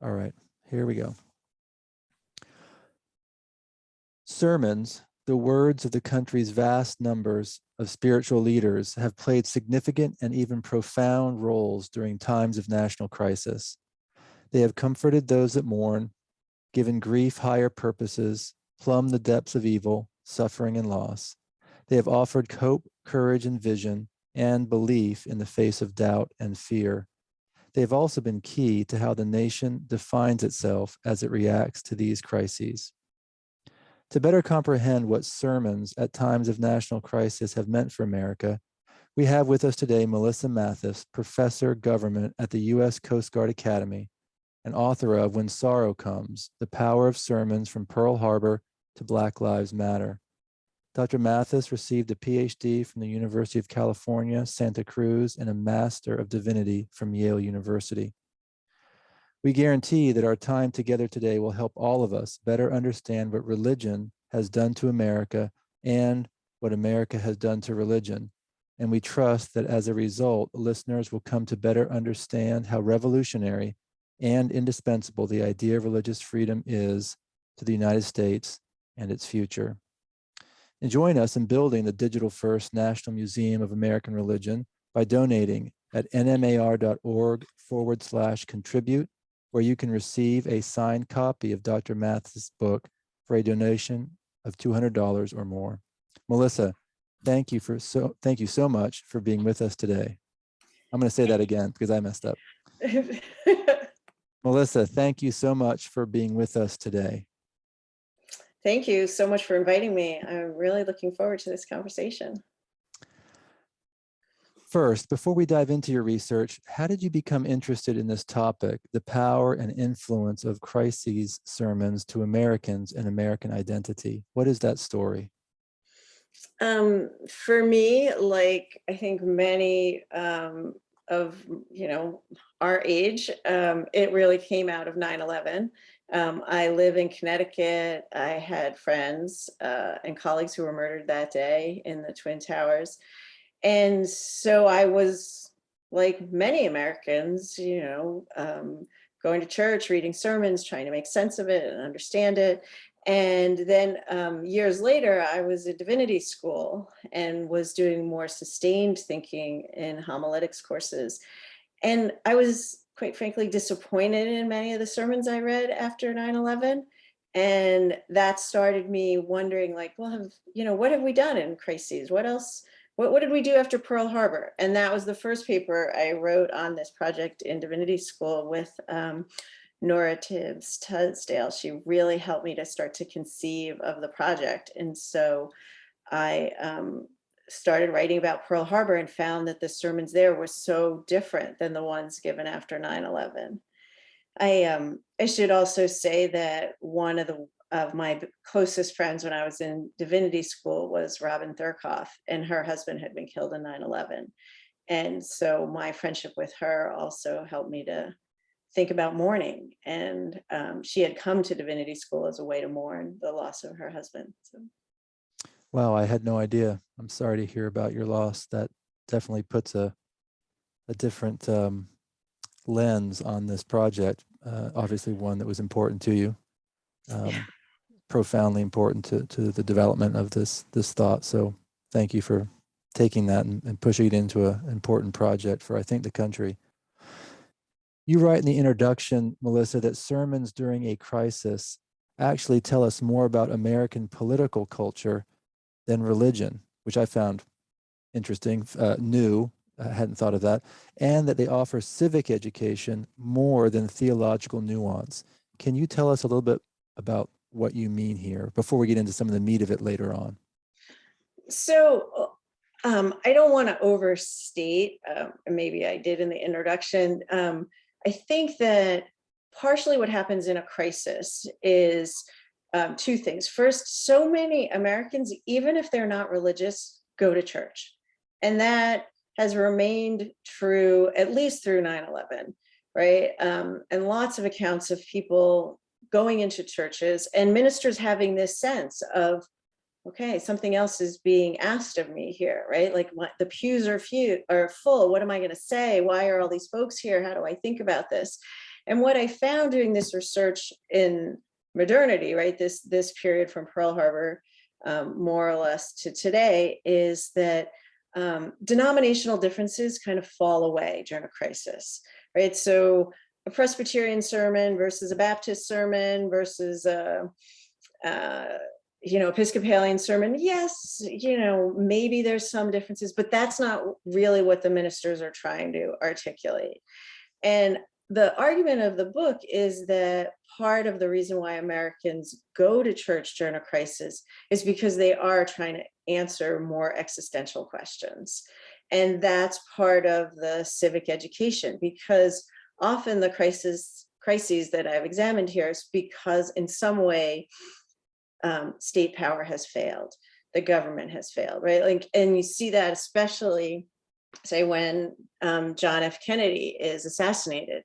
All right, here we go. Sermons, the words of the country's vast numbers of spiritual leaders, have played significant and even profound roles during times of national crisis. They have comforted those that mourn, given grief higher purposes, plumbed the depths of evil, suffering, and loss. They have offered hope, courage, and vision, and belief in the face of doubt and fear. They have also been key to how the nation defines itself as it reacts to these crises. To better comprehend what sermons at times of national crisis have meant for America, we have with us today Melissa Matthes, Professor Government at the U.S. Coast Guard Academy, and author of When Sorrow Comes, The Power of Sermons from Pearl Harbor to Black Lives Matter. Dr. Matthes received a Ph.D. from the University of California, Santa Cruz, and a Master of Divinity from Yale University. We guarantee that our time together today will help all of us better understand what religion has done to America and what America has done to religion. And we trust that as a result, listeners will come to better understand how revolutionary and indispensable the idea of religious freedom is to the United States and its future. And join us in building the digital-first National Museum of American Religion by donating at nmar.org/contribute, where you can receive a signed copy of Dr. Matthes' book for a donation of $200 or more. Melissa, thank you so much for being with us today. I'm going to say that again because I messed up. Melissa, thank you so much for being with us today. Thank you so much for inviting me. I'm really looking forward to this conversation. First, before we dive into your research, how did you become interested in this topic, the power and influence of crises sermons to Americans and American identity? What is that story? For me, like I think many of our age, it really came out of 9/11. I live in Connecticut. I had friends and colleagues who were murdered that day in the Twin Towers. And so I was, like many Americans, going to church, reading sermons, trying to make sense of it and understand it. And then years later, I was at divinity school and was doing more sustained thinking in homiletics courses. And I was, quite frankly, disappointed in many of the sermons I read after 9/11. And that started me wondering, like, well, what have we done in crises? What else? What did we do after Pearl Harbor? And that was the first paper I wrote on this project in divinity school with Nora Tibbs Tudsdale. She really helped me to start to conceive of the project. And so I started writing about Pearl Harbor and found that the sermons there were so different than the ones given after 9/11. I should also say that one of my closest friends when I was in divinity school was Robin Thurkoff, and her husband had been killed in 9/11. And so my friendship with her also helped me to think about mourning. And she had come to divinity school as a way to mourn the loss of her husband. So. Wow, I had no idea. I'm sorry to hear about your loss. That definitely puts a different lens on this project. Obviously one that was important to you. Profoundly important to the development of this thought. So thank you for taking that and pushing it into an important project for, I think, the country. You write in the introduction, Melissa, that sermons during a crisis actually tell us more about American political culture than religion, which I found interesting, new. I hadn't thought of that, and that they offer civic education more than theological nuance. Can you tell us a little bit about what you mean here before we get into some of the meat of it later on? So I don't want to overstate, maybe I did in the introduction. I think that partially what happens in a crisis is two things. First, so many Americans, even if they're not religious, go to church. And that has remained true at least through 9/11, right? And lots of accounts of people going into churches and ministers having this sense of, okay, something else is being asked of me here, right? Like the pews are full. What am I going to say? Why are all these folks here? How do I think about this? And what I found doing this research in modernity, right, this period from Pearl Harbor, more or less to today, is that denominational differences kind of fall away during a crisis, right? So a Presbyterian sermon versus a Baptist sermon versus a Episcopalian sermon. Yes, maybe there's some differences, but that's not really what the ministers are trying to articulate. And the argument of the book is that part of the reason why Americans go to church during a crisis is because they are trying to answer more existential questions. And that's part of the civic education, because often the crises that I've examined here is because in some way state power has failed, the government has failed, right? Like, and you see that especially, say, when John F. Kennedy is assassinated,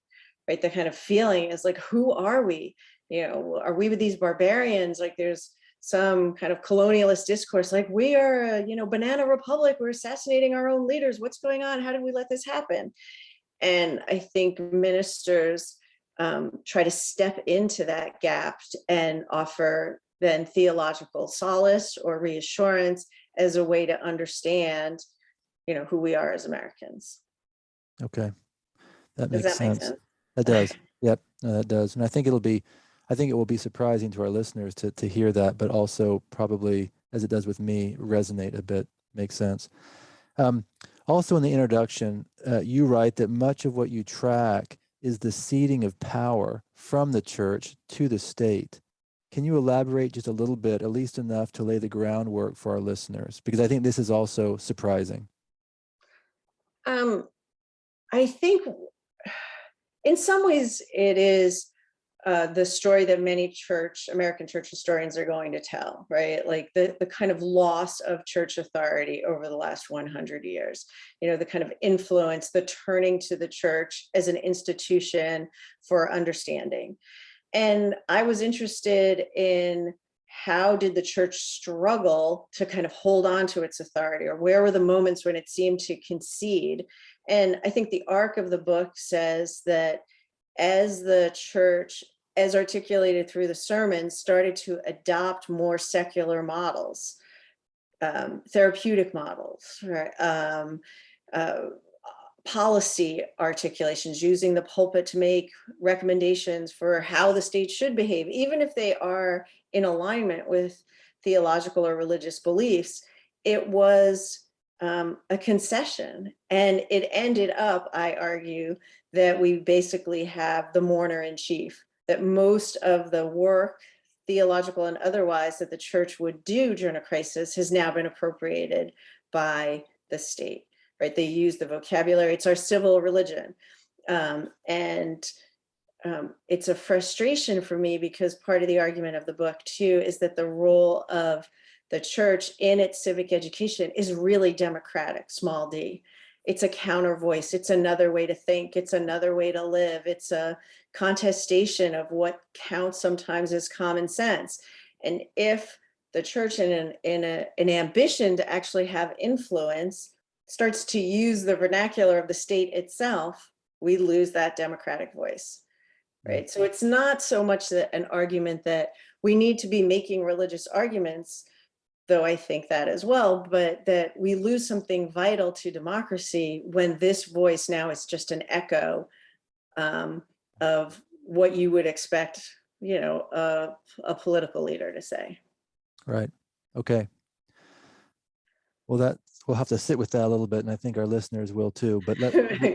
right? The kind of feeling is like, who are we? Are we with these barbarians? Like, there's some kind of colonialist discourse, like, we are a banana republic, we're assassinating our own leaders, what's going on, how did we let this happen? And I think ministers try to step into that gap and offer then theological solace or reassurance as a way to understand who we are as Americans. Okay, that Does makes that make sense. sense? That does. Yep, no, that does. And I think it will be surprising to our listeners to hear that, but also probably, as it does with me, resonate a bit. Makes sense. Also, in the introduction, you write that much of what you track is the ceding of power from the church to the state. Can you elaborate just a little bit, at least enough to lay the groundwork for our listeners? Because I think this is also surprising. I think in some ways it is the story that many American church historians are going to tell, right? Like the kind of loss of church authority over the last 100 years, the kind of influence, the turning to the church as an institution for understanding. And I was interested in how did the church struggle to kind of hold on to its authority, or where were the moments when it seemed to concede? And I think the arc of the book says that as the church, as articulated through the sermons, started to adopt more secular models, therapeutic models, right? Policy articulations, using the pulpit to make recommendations for how the state should behave, even if they are in alignment with theological or religious beliefs. It was a concession, and it ended up, I argue, that we basically have the mourner in chief, that most of the work, theological and otherwise, that the church would do during a crisis has now been appropriated by the state, right? They use the vocabulary, it's our civil religion. It's a frustration for me, because part of the argument of the book too is that the role of the church in its civic education is really democratic, small d. It's a counter voice. It's another way to think. It's another way to live. It's a contestation of what counts sometimes as common sense. And if the church, in an ambition to actually have influence, starts to use the vernacular of the state itself, we lose that democratic voice, right? So it's not so much that an argument that we need to be making religious arguments, though I think that as well, but that we lose something vital to democracy when this voice now is just an echo of what you would expect, a political leader to say. Right. Okay. Well, we'll have to sit with that a little bit, and I think our listeners will too. But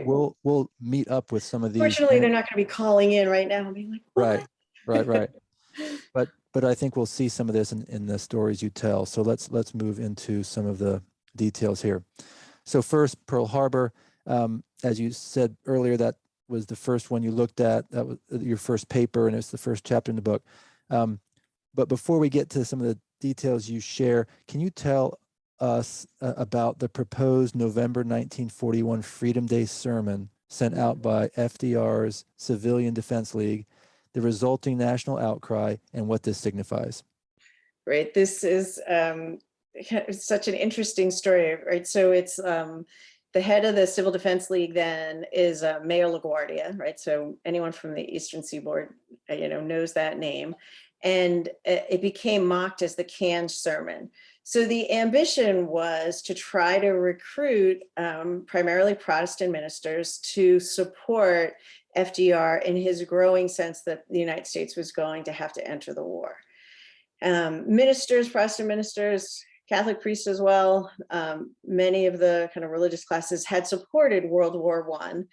we'll meet up with some of these. Fortunately, they're not going to be calling in right now and being like, what? Right. But I think we'll see some of this in the stories you tell. So let's move into some of the details here. So first, Pearl Harbor, as you said earlier, that was the first one you looked at. That was your first paper, and it's the first chapter in the book. But before we get to some of the details you share, can you tell us about the proposed November 1941 Freedom Day sermon sent out by FDR's Civilian Defense League, the resulting national outcry, and what this signifies? Right. This is such an interesting story, right? So it's the head of the Civil Defense League then is Mayor LaGuardia, right? So anyone from the Eastern Seaboard, knows that name. And it became mocked as the canned sermon. So the ambition was to try to recruit primarily Protestant ministers to support FDR in his growing sense that the United States was going to have to enter the war. Ministers, Protestant ministers, Catholic priests as well, many of the kind of religious classes had supported World War I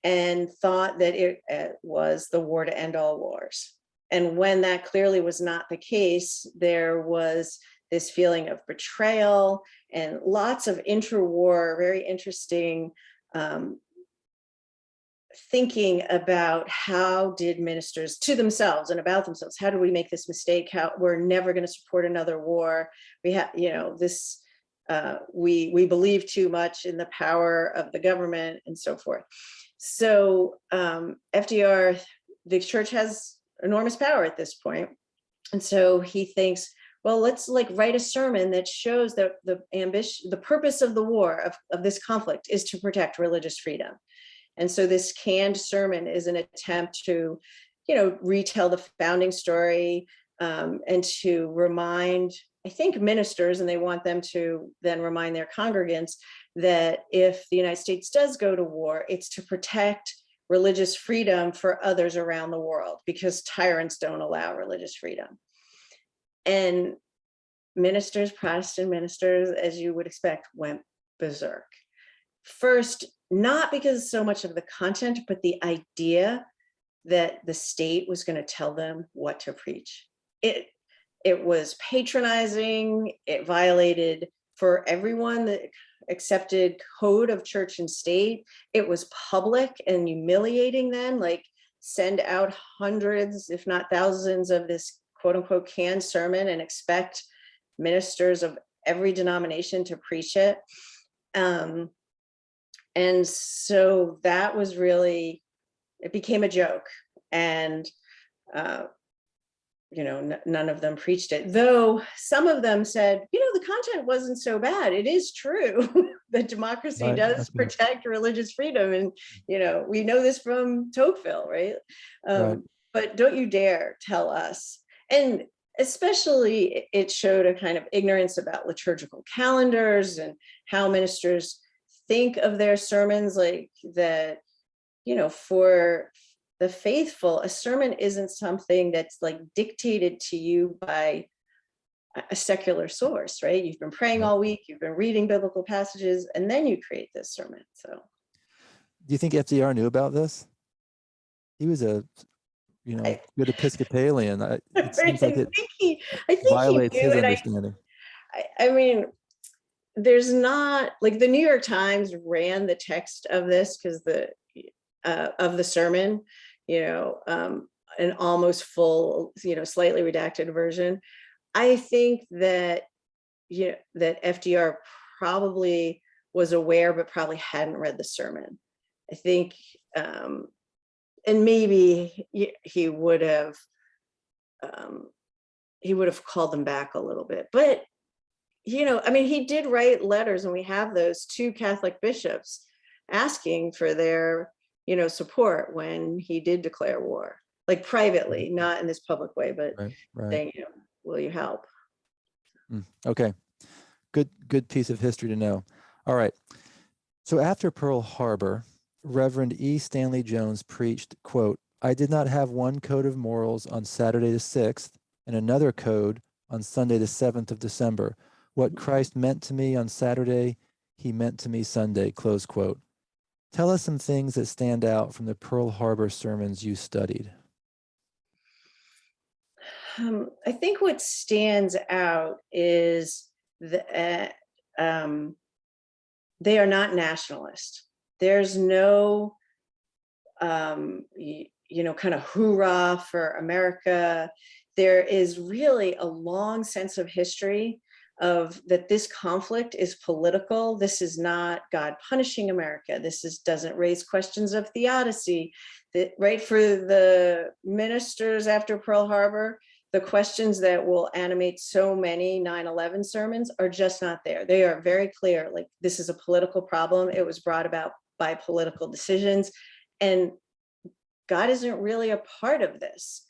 and thought that it was the war to end all wars. And when that clearly was not the case, there was this feeling of betrayal and lots of interwar, very interesting thinking about how did ministers to themselves and about themselves, how do we make this mistake? How we're never going to support another war. We have, this, we believe too much in the power of the government and so forth. So FDR, the church has enormous power at this point. And so he thinks, well, let's write a sermon that shows that the ambition, the purpose of the war, of this conflict is to protect religious freedom. And so this canned sermon is an attempt to, retell the founding story and to remind, I think, ministers, and they want them to then remind their congregants that if the United States does go to war, it's to protect religious freedom for others around the world, because tyrants don't allow religious freedom. And ministers, Protestant ministers, as you would expect, went berserk. First, not because so much of the content, but the idea that the state was going to tell them what to preach. It was patronizing. It violated, for everyone, the accepted code of church and state. It was public and humiliating then, send out hundreds, if not thousands, of this quote unquote canned sermon and expect ministers of every denomination to preach it. And so that was really, it became a joke, and none of them preached it, though some of them said, the content wasn't so bad. It is true that democracy does protect religious freedom, and we know this from Tocqueville, right? But don't you dare tell us. And especially it showed a kind of ignorance about liturgical calendars and how ministers think of their sermons, that, for the faithful, a sermon isn't something that's dictated to you by a secular source, right? You've been praying all week, you've been reading biblical passages, and then you create this sermon. So do you think FDR knew about this? He was a good Episcopalian. It seems like it violates his understanding. I mean, there's not, the New York Times ran the text of this because of the sermon, an almost full, slightly redacted version. I think that, that FDR probably was aware, but probably hadn't read the sermon. I think, and maybe he would have called them back a little bit, but he did write letters, and we have those, to Catholic bishops asking for their, support when he did declare war, privately, not in this public way, but saying, will you help? Okay. Good piece of history to know. All right. So after Pearl Harbor, Reverend E. Stanley Jones preached, quote, "I did not have one code of morals on Saturday the 6th and another code on Sunday the 7th of December. What Christ meant to me on Saturday, he meant to me Sunday," close quote. Tell us some things that stand out from the Pearl Harbor sermons you studied. I think what stands out is that they are not nationalist. There's no, kind of hoorah for America. There is really a long sense of history of that this conflict is political. This is not God punishing America. Doesn't raise questions of theodicy. That, right, for the ministers after Pearl Harbor, the questions that will animate so many 9/11 sermons are just not there. They are very clear, like, this is a political problem. It was brought about by political decisions, and God isn't really a part of this.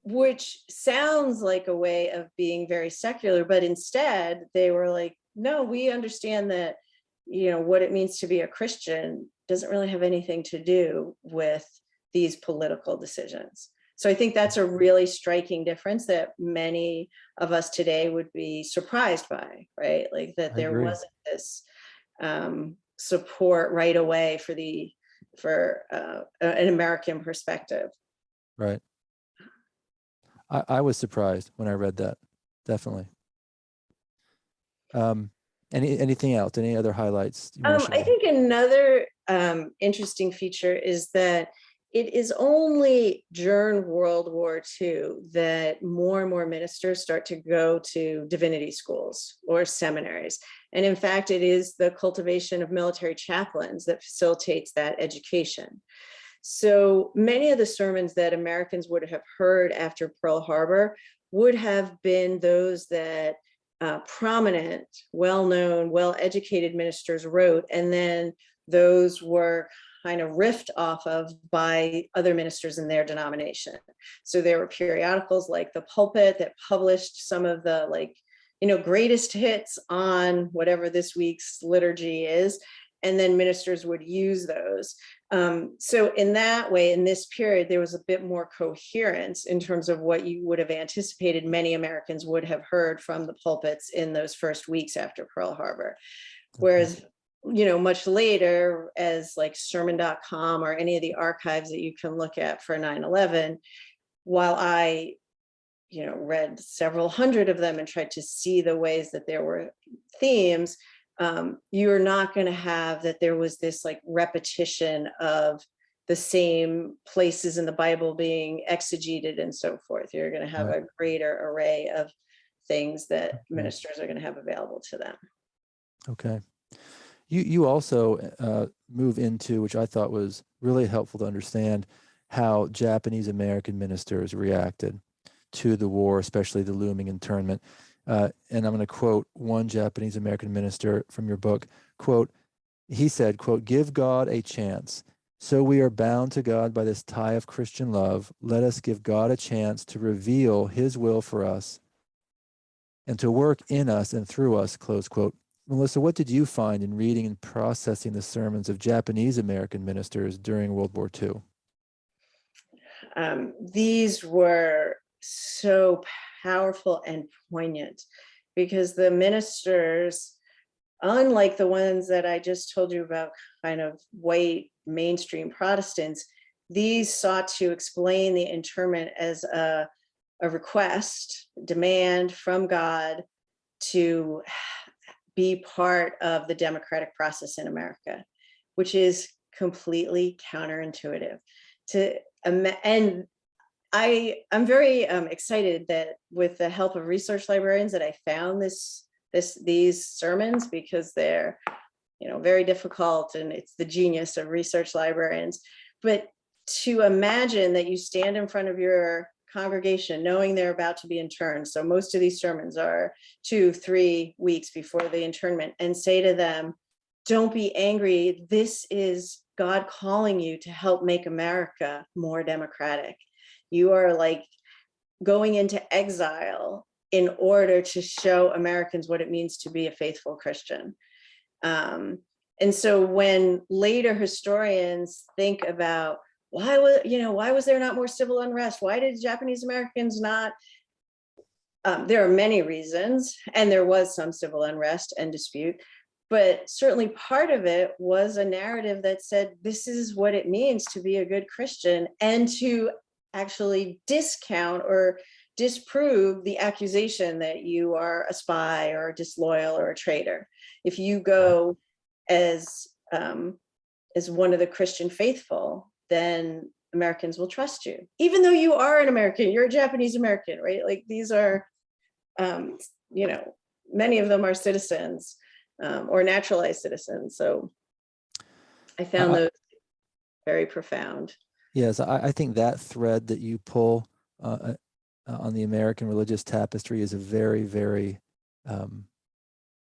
Which sounds like a way of being very secular, but instead they were like, no, we understand that, what it means to be a Christian doesn't really have anything to do with these political decisions. So I think that's a really striking difference that many of us today would be surprised by, right? Like that I there agree. wasn't this support right away for an American perspective. Right. I was surprised when I read that. Definitely. Anything else? Any other highlights you want to I share? think another interesting feature is that it is only during World War II that more and more ministers start to go to divinity schools or seminaries. And in fact, it is the cultivation of military chaplains that facilitates that education. So many of the sermons that Americans would have heard after Pearl Harbor would have been those that prominent, well-known, well-educated ministers wrote, and then those were kind of riffed off of by other ministers in their denomination. So there were periodicals like The Pulpit that published some of the greatest hits on whatever this week's liturgy is, and then ministers would use those. So in that way, in this period, there was a bit more coherence in terms of what you would have anticipated many Americans would have heard from the pulpits in those first weeks after Pearl Harbor. Whereas, much later, as like sermon.com or any of the archives that you can look at for 9/11, while I read several hundred of them and tried to see the ways that there were themes, you're not going to have that there was this like repetition of the same places in the Bible being exegeted and so forth. You're going to have Right. a greater array of things that Okay. ministers are going to have available to them. Okay. You also move into, which I thought was really helpful to understand, how Japanese American ministers reacted to the war, especially the looming internment. And I'm going to quote one Japanese American minister from your book. Quote, he said, quote, "Give God a chance. So we are bound to God by this tie of Christian love. Let us give God a chance to reveal his will for us and to work in us and through us," close quote. Melissa, what did you find in reading and processing the sermons of Japanese American ministers during World War II? These were so powerful and poignant because the ministers, unlike the ones that I just told you about, kind of white mainstream Protestants, these sought to explain the internment as a request, demand from God to be part of the democratic process in America, which is completely counterintuitive. And I'm very excited that with the help of research librarians that I found these sermons, because they're very difficult, and it's the genius of research librarians. But to imagine that you stand in front of your congregation knowing they're about to be interned, so most of these sermons are 2-3 weeks before the internment, and say to them, don't be angry, this is God calling you to help make America more democratic. You are like going into exile in order to show Americans what it means to be a faithful Christian. And so when later historians think about why was there not more civil unrest? Why did Japanese Americans not? There are many reasons, and there was some civil unrest and dispute, but certainly part of it was a narrative that said, this is what it means to be a good Christian, and to actually discount or disprove the accusation that you are a spy or a disloyal or a traitor. If you go as one of the Christian faithful, then Americans will trust you, even though you are an American, you're a Japanese American, right? Like these are, many of them are citizens or naturalized citizens. So I found those very profound. Yes, I think that thread that you pull on the American religious tapestry is a very, very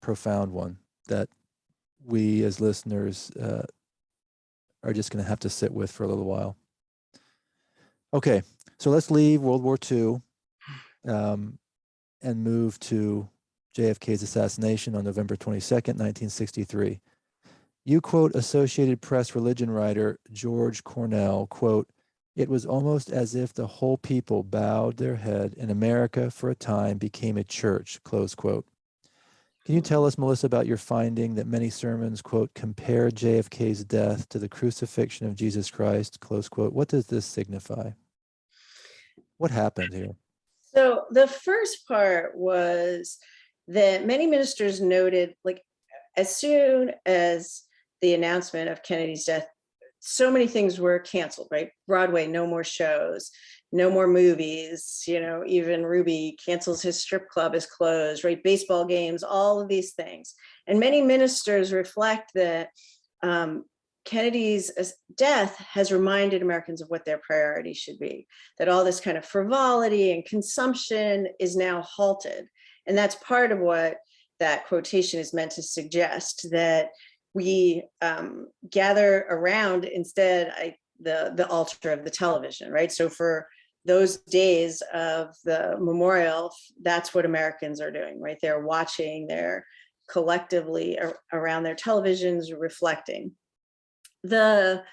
profound one that we as listeners are just going to have to sit with for a little while. Okay, so let's leave World War II and move to JFK's assassination on November 22nd, 1963. You quote Associated Press religion writer George Cornell, quote, "It was almost as if the whole people bowed their head and America for a time became a church," close quote. Can you tell us, Melissa, about your finding that many sermons, quote, "compare JFK's death to the crucifixion of Jesus Christ," close quote? What does this signify? What happened here? So the first part was that many ministers noted, like, as soon as the announcement of Kennedy's death, so many things were canceled, right? Broadway, no more shows, no more movies, even Ruby cancels his strip club is closed, right? Baseball games, all of these things. And many ministers reflect that Kennedy's death has reminded Americans of what their priorities should be, that all this kind of frivolity and consumption is now halted. And that's part of what that quotation is meant to suggest, that we gather around instead the altar of the television, right? So for those days of the memorial, that's what Americans are doing, right? They're watching, they're collectively around their televisions reflecting. The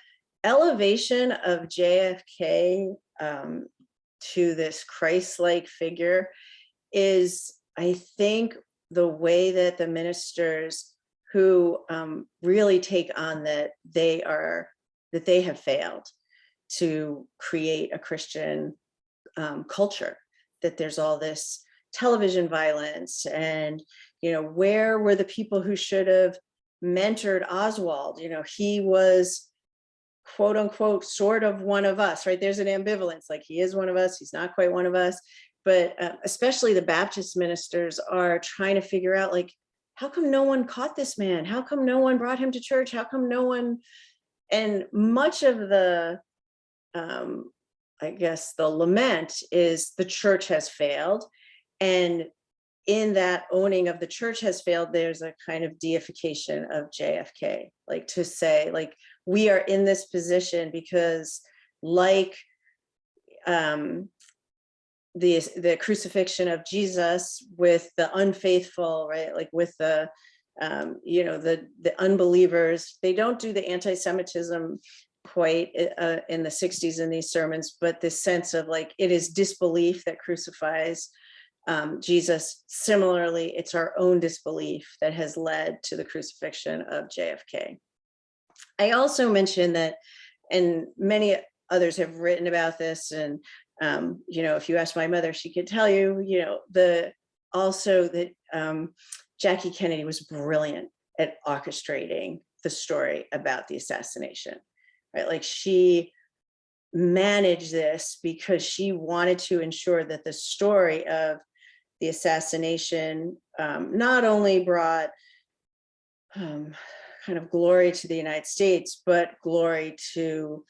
elevation of JFK to this Christ-like figure is, I think, the way that the ministers who really take on that they have failed to create a Christian culture, that there's all this television violence, and where were the people who should have mentored Oswald? He was, quote unquote, sort of one of us, right? There's an ambivalence, like he is one of us, he's not quite one of us. But especially the Baptist ministers are trying to figure out, like, how come no one caught this man? How come no one brought him to church? How come no one? And much of the, I guess, the lament is the church has failed. And in that owning of the church has failed, there's a kind of deification of JFK, like to say, like, we are in this position because, like, the crucifixion of Jesus with the unfaithful, right? Like with the unbelievers, they don't do the anti-Semitism quite in the 60s in these sermons, but this sense of, like, it is disbelief that crucifies Jesus. Similarly, it's our own disbelief that has led to the crucifixion of JFK. I also mentioned that, and many others have written about this, and if you ask my mother, she could tell you, also that Jackie Kennedy was brilliant at orchestrating the story about the assassination, right? Like, she managed this because she wanted to ensure that the story of the assassination not only brought kind of glory to the United States, but glory to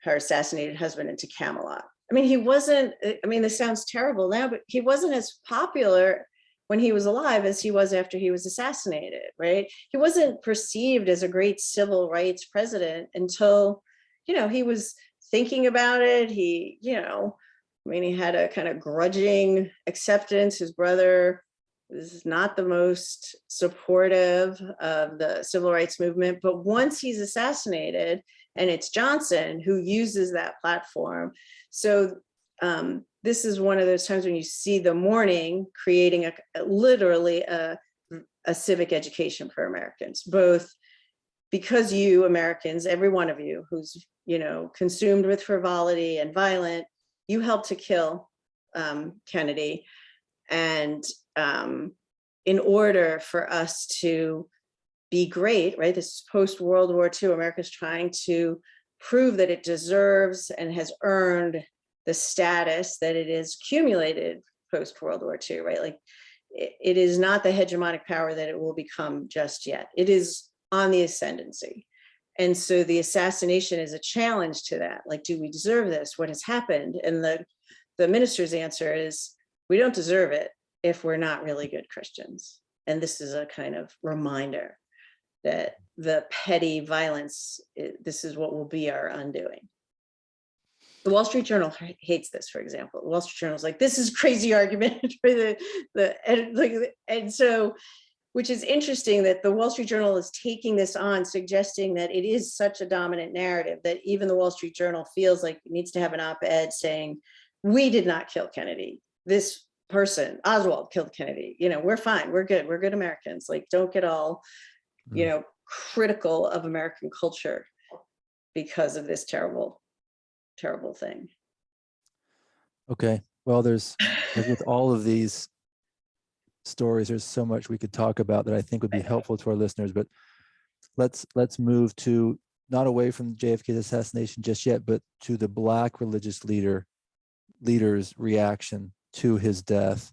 her assassinated husband and to Camelot. I mean, this sounds terrible now, but he wasn't as popular when he was alive as he was after he was assassinated, right? He wasn't perceived as a great civil rights president until, he was thinking about it. He had a kind of grudging acceptance. His brother is not the most supportive of the civil rights movement, but once he's assassinated, and it's Johnson who uses that platform. So this is one of those times when you see the mourning creating literally a civic education for Americans, both because you Americans, every one of you who's, consumed with frivolity and violent, you helped to kill Kennedy. And in order for us to be great, right? This is post-World War II. America's trying to prove that it deserves and has earned the status that it is accumulated post-World War II, right? Like, it is not the hegemonic power that it will become just yet. It is on the ascendancy. And so the assassination is a challenge to that. Like, do we deserve this? What has happened? And the minister's answer is, we don't deserve it if we're not really good Christians. And this is a kind of reminder that the petty violence, this is what will be our undoing. The Wall Street Journal hates this, for example. The Wall Street Journal is like, this is a crazy argument for and so, which is interesting that the Wall Street Journal is taking this on, suggesting that it is such a dominant narrative that even the Wall Street Journal feels like it needs to have an op-ed saying, we did not kill Kennedy. This person, Oswald, killed Kennedy. We're fine. We're good Americans. Like, don't get all, critical of American culture because of this terrible thing. Okay. Well, there's with all of these stories, there's so much we could talk about that I think would be helpful to our listeners. But let's move to not away from JFK's assassination just yet, but to the Black religious leaders' reaction to his death.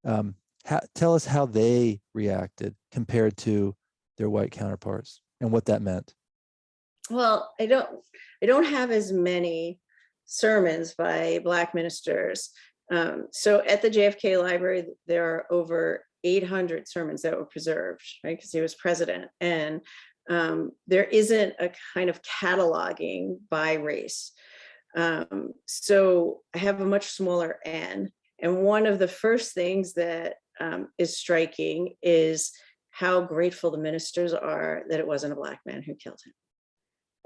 Tell us how they reacted compared to their white counterparts and what that meant. Well, I don't have as many sermons by Black ministers. So at the JFK Library, there are over 800 sermons that were preserved, right? Because he was president. And there isn't a kind of cataloging by race. So I have a much smaller N. And one of the first things that is striking is how grateful the ministers are that it wasn't a Black man who killed him.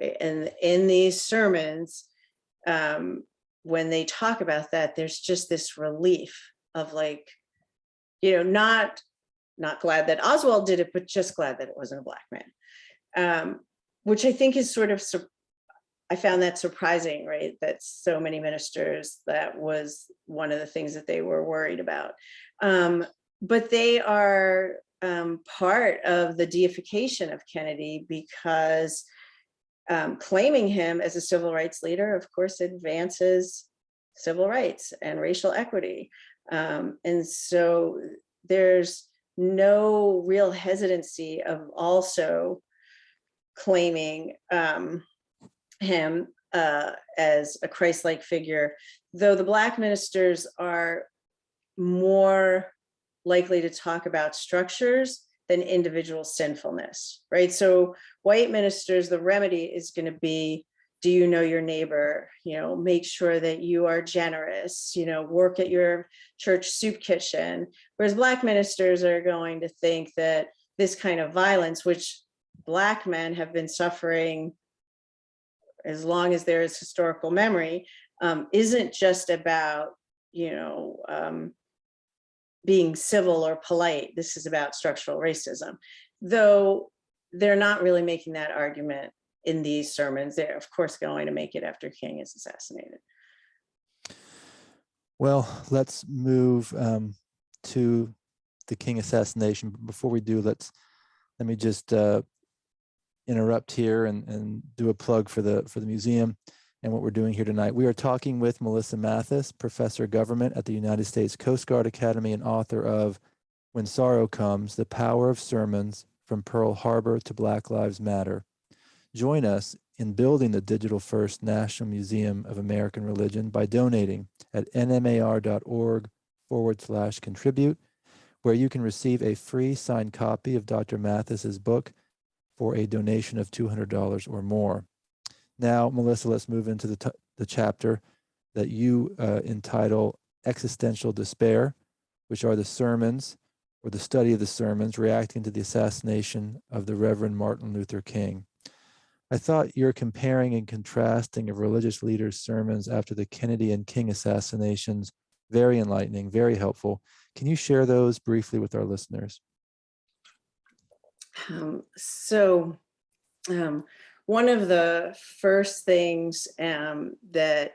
Right? And in these sermons, when they talk about that, there's just this relief of like, not glad that Oswald did it, but just glad that it wasn't a Black man, which I think is sort of, I found that surprising, right? That so many ministers, that was one of the things that they were worried about. But they are part of the deification of Kennedy because claiming him as a civil rights leader, of course, advances civil rights and racial equity. And so there's no real hesitancy of also claiming him as a Christ-like figure, though the Black ministers are more likely to talk about structures than individual sinfulness, right? So white ministers, the remedy is going to be, do you know your neighbor? Make sure that you are generous, work at your church soup kitchen. Whereas Black ministers are going to think that this kind of violence, which Black men have been suffering as long as there is historical memory, isn't just about, being civil or polite. This is about structural racism, though they're not really making that argument in these sermons. They're of course going to make it after King is assassinated. Well, let's move to the King assassination. But before we do, let me just interrupt here and do a plug for the museum and what we're doing here tonight. We are talking with Melissa Matthes, Professor of Government at the United States Coast Guard Academy and author of When Sorrow Comes, The Power of Sermons from Pearl Harbor to Black Lives Matter. Join us in building the digital-first National Museum of American Religion by donating at nmar.org/contribute, where you can receive a free signed copy of Dr. Matthes' book for a donation of $200 or more. Now, Melissa, let's move into the chapter that you entitle Existential Despair, which are the sermons or the study of the sermons reacting to the assassination of the Reverend Martin Luther King. I thought your comparing and contrasting of religious leaders' sermons after the Kennedy and King assassinations, very enlightening, very helpful. Can you share those briefly with our listeners? One of the first things that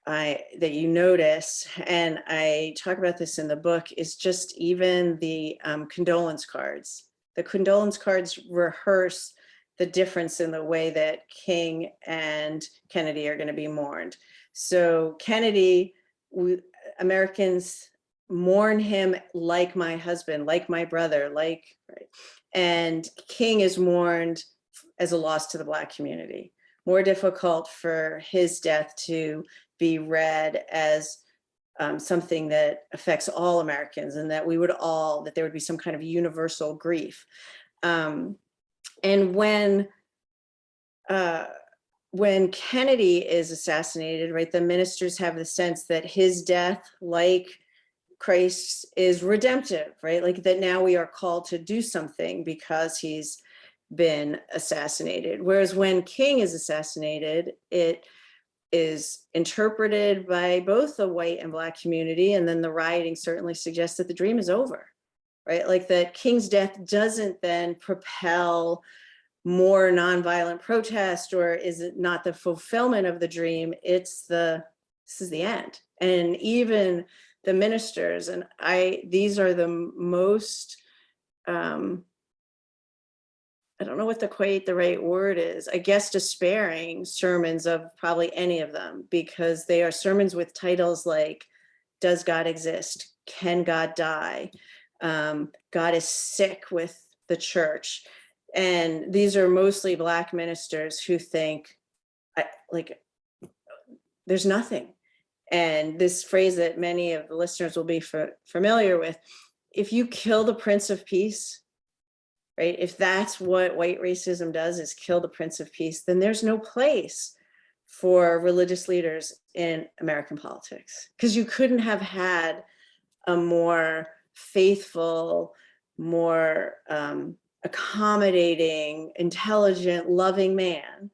you notice, and I talk about this in the book, is just even the condolence cards. The condolence cards rehearse the difference in the way that King and Kennedy are going to be mourned. So Kennedy, Americans mourn him like my husband, like my brother, and King is mourned as a loss to the Black community, more difficult for his death to be read as something that affects all Americans, and that that there would be some kind of universal grief. And when Kennedy is assassinated, right, the ministers have the sense that his death, like Christ, is redemptive, right? Like that now we are called to do something because he's been assassinated. Whereas when King is assassinated, it is interpreted by both the white and Black community, and then the rioting certainly suggests that the dream is over, right? Like that King's death doesn't then propel more nonviolent protest, or is it not the fulfillment of the dream? This is the end. And even the ministers, and these are the most, I don't know what the right word is, I guess despairing sermons of probably any of them, because they are sermons with titles like, does God exist? Can God die? God is sick with the church. And these are mostly Black ministers who think, like, there's nothing. And this phrase that many of the listeners will be familiar with, if you kill the Prince of Peace, right? If that's what white racism does, is kill the Prince of Peace, then there's no place for religious leaders in American politics. Because you couldn't have had a more faithful, more accommodating, intelligent, loving man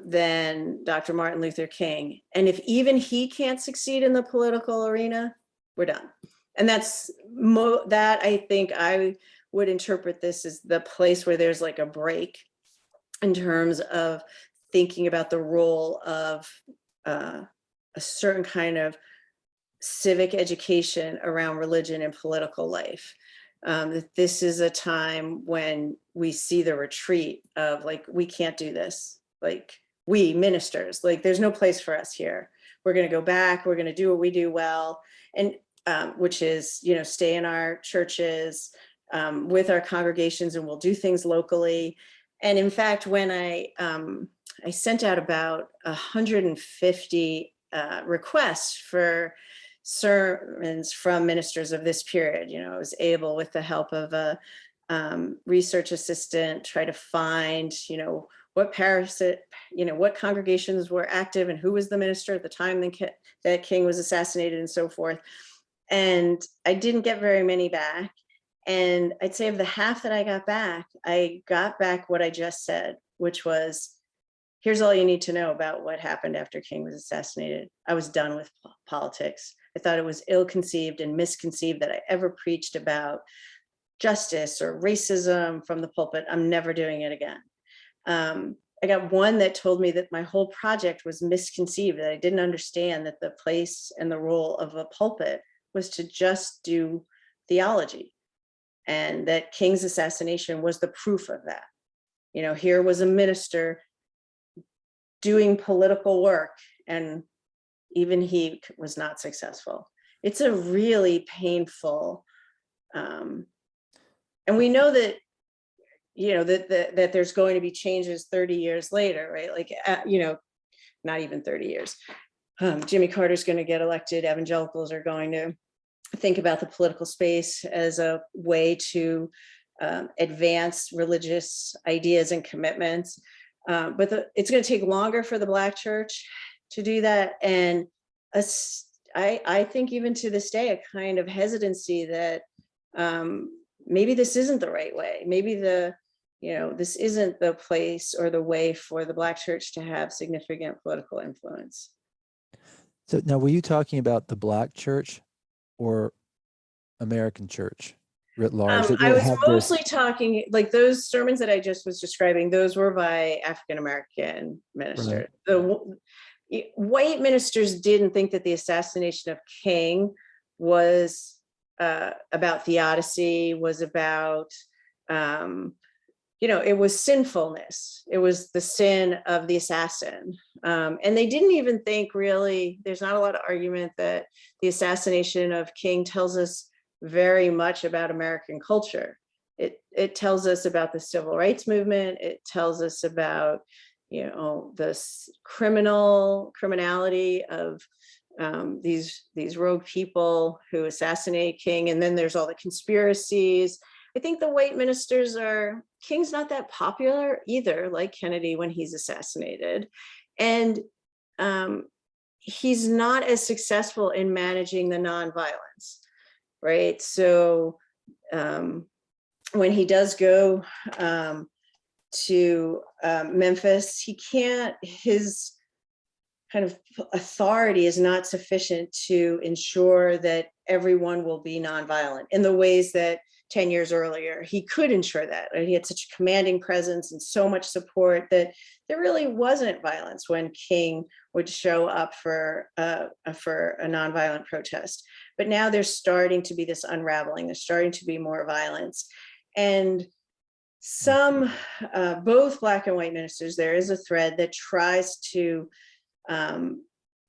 than Dr. Martin Luther King. And if even he can't succeed in the political arena, we're done. And that I think I would interpret this as the place where there's like a break in terms of thinking about the role of a certain kind of civic education around religion and political life. That this is a time when we see the retreat of, like, we can't do this. Like, we ministers, like, there's no place for us here. We're going to go back. We're going to do what we do well, and which is, stay in our churches with our congregations, and we'll do things locally. And in fact, when I sent out about 150 requests for sermons from ministers of this period, I was able, with the help of a research assistant, try to find, what what congregations were active and who was the minister at the time that King was assassinated and so forth. And I didn't get very many back. And I'd say of the half that I got back what I just said, which was, here's all you need to know about what happened after King was assassinated. I was done with politics. I thought it was ill-conceived and misconceived that I ever preached about justice or racism from the pulpit. I'm never doing it again. I got one that told me that my whole project was misconceived, that I didn't understand that the place and the role of a pulpit was to just do theology, and that King's assassination was the proof of that. Here was a minister doing political work, and even he was not successful. It's a really painful, and we know that, that there's going to be changes 30 years later, right? Like, not even 30 years. Jimmy Carter's going to get elected. Evangelicals are going to think about the political space as a way to advance religious ideas and commitments. But it's going to take longer for the Black church to do that. And I think even to this day, a kind of hesitancy that maybe this isn't the right way. Maybe this isn't the place or the way for the Black church to have significant political influence. So now, were you talking about the Black church or American church writ large? I was mostly talking, like, those sermons that I just was describing, those were by African-American ministers. Right. The white ministers didn't think that the assassination of King was about theodicy, was about, it was sinfulness. It was the sin of the assassin. And they didn't even think, really, there's not a lot of argument that the assassination of King tells us very much about American culture. It tells us about the civil rights movement. It tells us about this criminality of these rogue people who assassinate King. And then there's all the conspiracies. I think the white ministers King's not that popular either, like Kennedy when he's assassinated. And he's not as successful in managing the nonviolence, right? So when he does go to Memphis, his kind of authority is not sufficient to ensure that everyone will be nonviolent in the ways that 10 years earlier he could ensure that. He had such a commanding presence and so much support that there really wasn't violence when King would show up for a nonviolent protest. But now there's starting to be this unraveling. There's starting to be more violence. And some, both Black and white ministers, there is a thread that tries to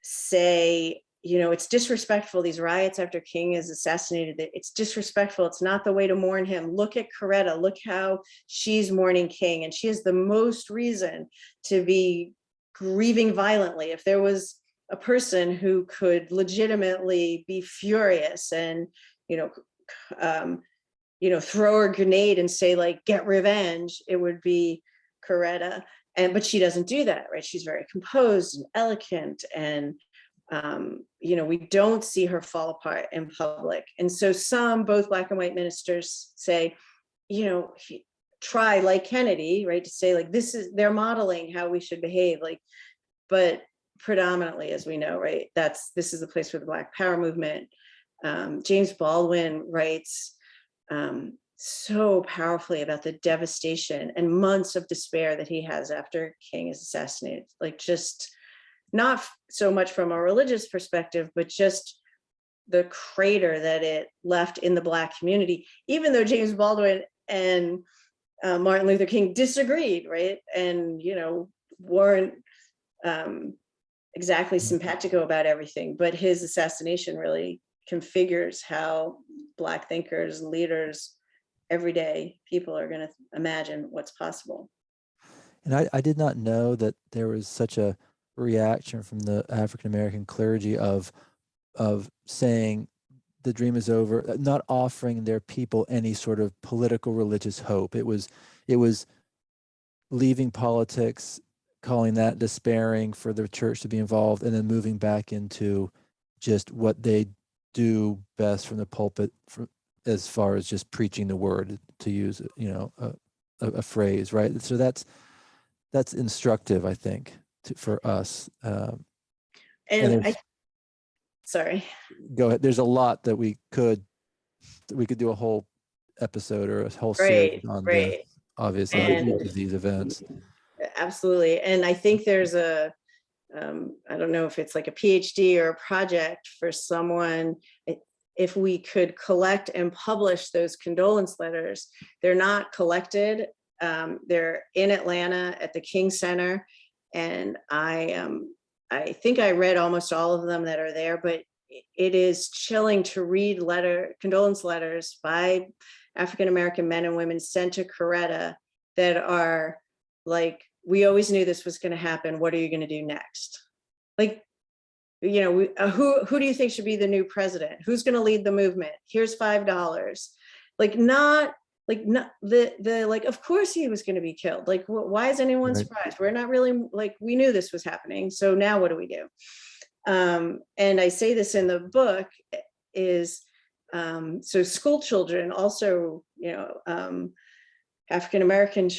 say, it's disrespectful, these riots after King is assassinated, it's disrespectful, it's not the way to mourn him. Look at Coretta, look how she's mourning King, and she has the most reason to be grieving violently. If there was a person who could legitimately be furious and, throw a grenade and say, like, get revenge, it would be Coretta. But she doesn't do that, right? She's very composed and eloquent, and we don't see her fall apart in public. And so both Black and white ministers say, try, like Kennedy, right, to say, like, they're modeling how we should behave, like, but predominantly, as we know, right, this is the place for the Black Power movement. James Baldwin writes so powerfully about the devastation and months of despair that he has after King is assassinated, like, just not so much from a religious perspective, but just the crater that it left in the Black community, even though James Baldwin and Martin Luther King disagreed, right? And, weren't exactly simpatico about everything, but his assassination really configures how Black thinkers, leaders, everyday people are going to imagine what's possible. And I did not know that there was such a reaction from the African-American clergy of saying the dream is over, not offering their people any sort of political religious hope. It was leaving politics, calling that despairing for the church to be involved, and then moving back into just what they do best from the pulpit, as far as just preaching the word, to use a phrase, right? So that's instructive, I think, for us. Sorry. Go ahead. There's a lot that we could do a whole episode or a whole series on this, obviously, each of these events. Absolutely. And I think there's I don't know if it's like a PhD or a project for someone, if we could collect and publish those condolence letters. They're not collected. They're in Atlanta at the King Center. And I think I read almost all of them that are there, but it is chilling to read condolence letters by African-American men and women sent to Coretta that are like, we always knew this was going to happen. What are you going to do next? Like, who do you think should be the new president? Who's going to lead the movement? Here's $5. Of course he was going to be killed. Like, why is anyone surprised? We're not really, like, we knew this was happening. So now what do we do? And I say this in the book is, so school children also, African-American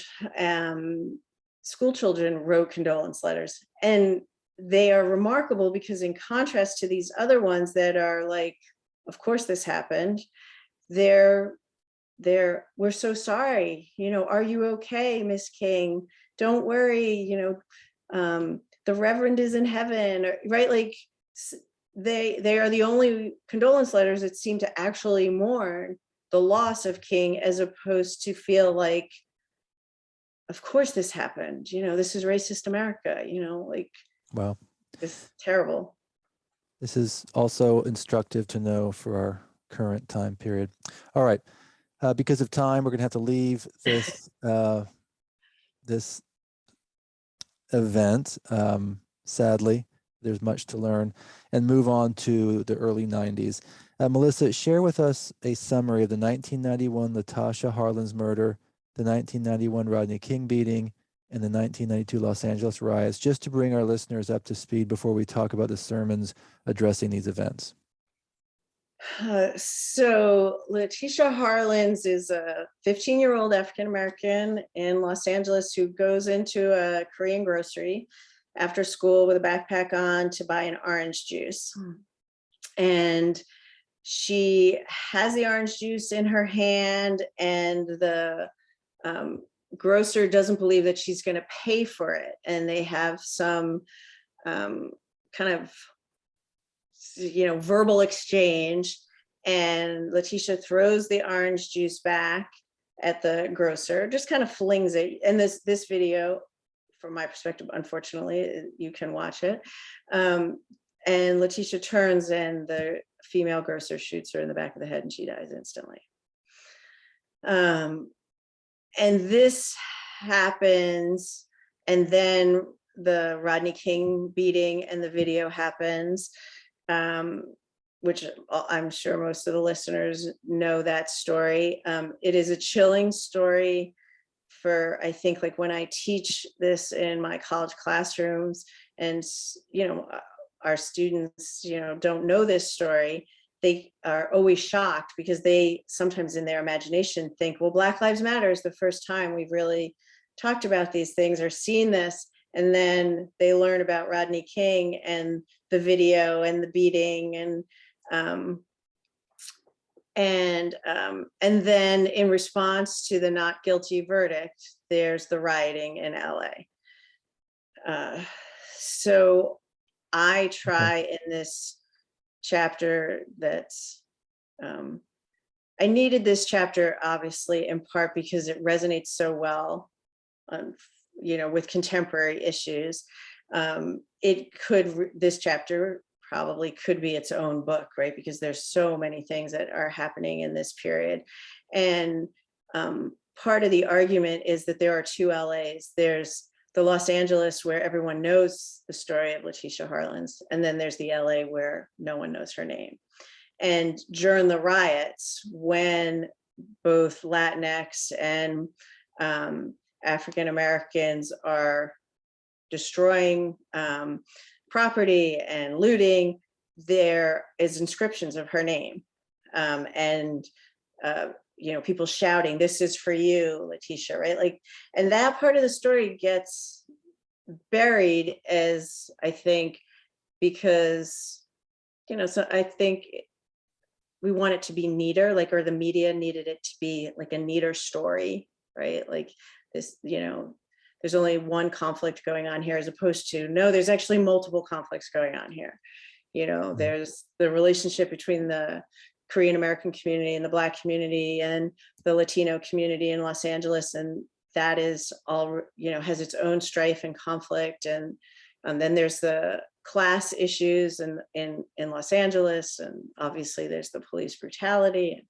school children wrote condolence letters, and they are remarkable because in contrast to these other ones that are like, of course this happened, we're so sorry, are you okay, Miss King? Don't worry, the Reverend is in heaven, right? Like, they are the only condolence letters that seem to actually mourn the loss of King, as opposed to feel like, of course this happened, this is racist America, like, wow, it's terrible. This is also instructive to know for our current time period. All right. Because of time, we're going to have to leave this event, sadly. There's much to learn, and move on to the early 90s. Melissa, share with us a summary of the 1991 Latasha Harlins murder, the 1991 Rodney King beating, and the 1992 Los Angeles riots, just to bring our listeners up to speed before we talk about the sermons addressing these events. So Letitia Harlins is a 15-year-old African-American in Los Angeles who goes into a Korean grocery after school with a backpack on to buy an orange juice. And she has the orange juice in her hand, and the grocer doesn't believe that she's going to pay for it. And they have some kind of verbal exchange, and Letitia throws the orange juice back at the grocer, just kind of flings it. And this video, from my perspective, unfortunately, you can watch it. And Letitia turns, and the female grocer shoots her in the back of the head, and she dies instantly. And this happens, and then the Rodney King beating and the video happens, which I'm sure most of the listeners know that story. It is a chilling story for, I think, like when I teach this in my college classrooms, and our students don't know this story, they are always shocked because they sometimes in their imagination think, well, Black Lives Matter is the first time we've really talked about these things or seen this. And then they learn about Rodney King and the video and the beating, and then in response to the not guilty verdict, there's the rioting in LA. So I try in this chapter that's, I needed this chapter, obviously, in part because it resonates so well, with contemporary issues. This chapter probably could be its own book, right? Because there's so many things that are happening in this period. And part of the argument is that there are two LAs. There's the Los Angeles where everyone knows the story of Letitia Harlins, and then there's the LA where no one knows her name. And during the riots, when both Latinx and African Americans are destroying property and looting, there is inscriptions of her name, and people shouting, "This is for you, Letitia," right? Like, and that part of the story gets buried, as I think, because so I think we want it to be neater, like, or the media needed it to be like a neater story, right? Like this, there's only one conflict going on here, as opposed to, no, there's actually multiple conflicts going on here. There's the relationship between the Korean American community and the Black community and the Latino community in Los Angeles. And that is all, has its own strife and conflict. And then there's the class issues in Los Angeles. And obviously there's the police brutality.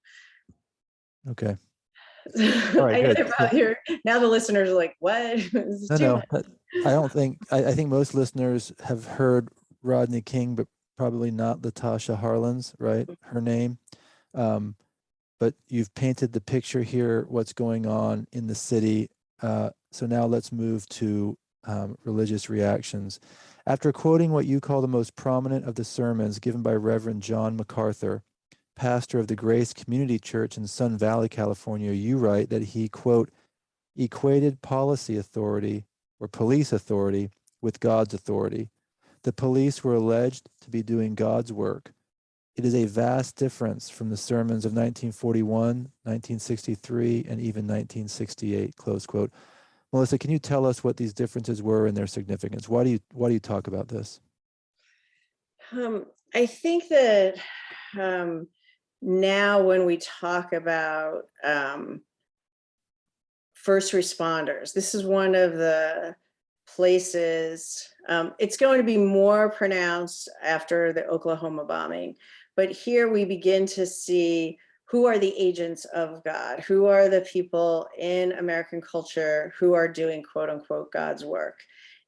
Okay. All right, I good. get about here. Now the listeners are like, what? No, I think most listeners have heard Rodney King, but probably not Latasha Harlins, right? Her name. But you've painted the picture here, what's going on in the city. So now let's move to religious reactions. After quoting what you call the most prominent of the sermons given by Reverend John MacArthur, pastor of the Grace Community Church in Sun Valley, California, you write that he, quote, equated policy authority or police authority with God's authority. The police were alleged to be doing God's work. It is a vast difference from the sermons of 1941, 1963, and even 1968, close quote. Melissa, can you tell us what these differences were and their significance? Why do you talk about this? I think that now when we talk about first responders, this is one of the places, it's going to be more pronounced after the Oklahoma bombing, but here we begin to see who are the agents of God, who are the people in American culture who are doing, quote unquote, God's work.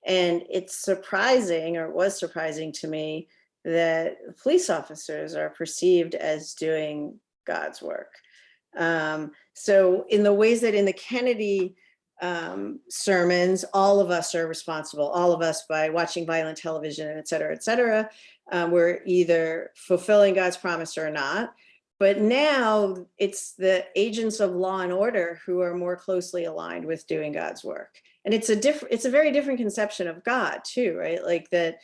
And it's surprising, or it was surprising to me, that police officers are perceived as doing God's work. So in the ways that in the Kennedy sermons, all of us are responsible, all of us, by watching violent television, et cetera, et cetera. We're either fulfilling God's promise or not. But now it's the agents of law and order who are more closely aligned with doing God's work. And it's a very different conception of God too, right? Like that,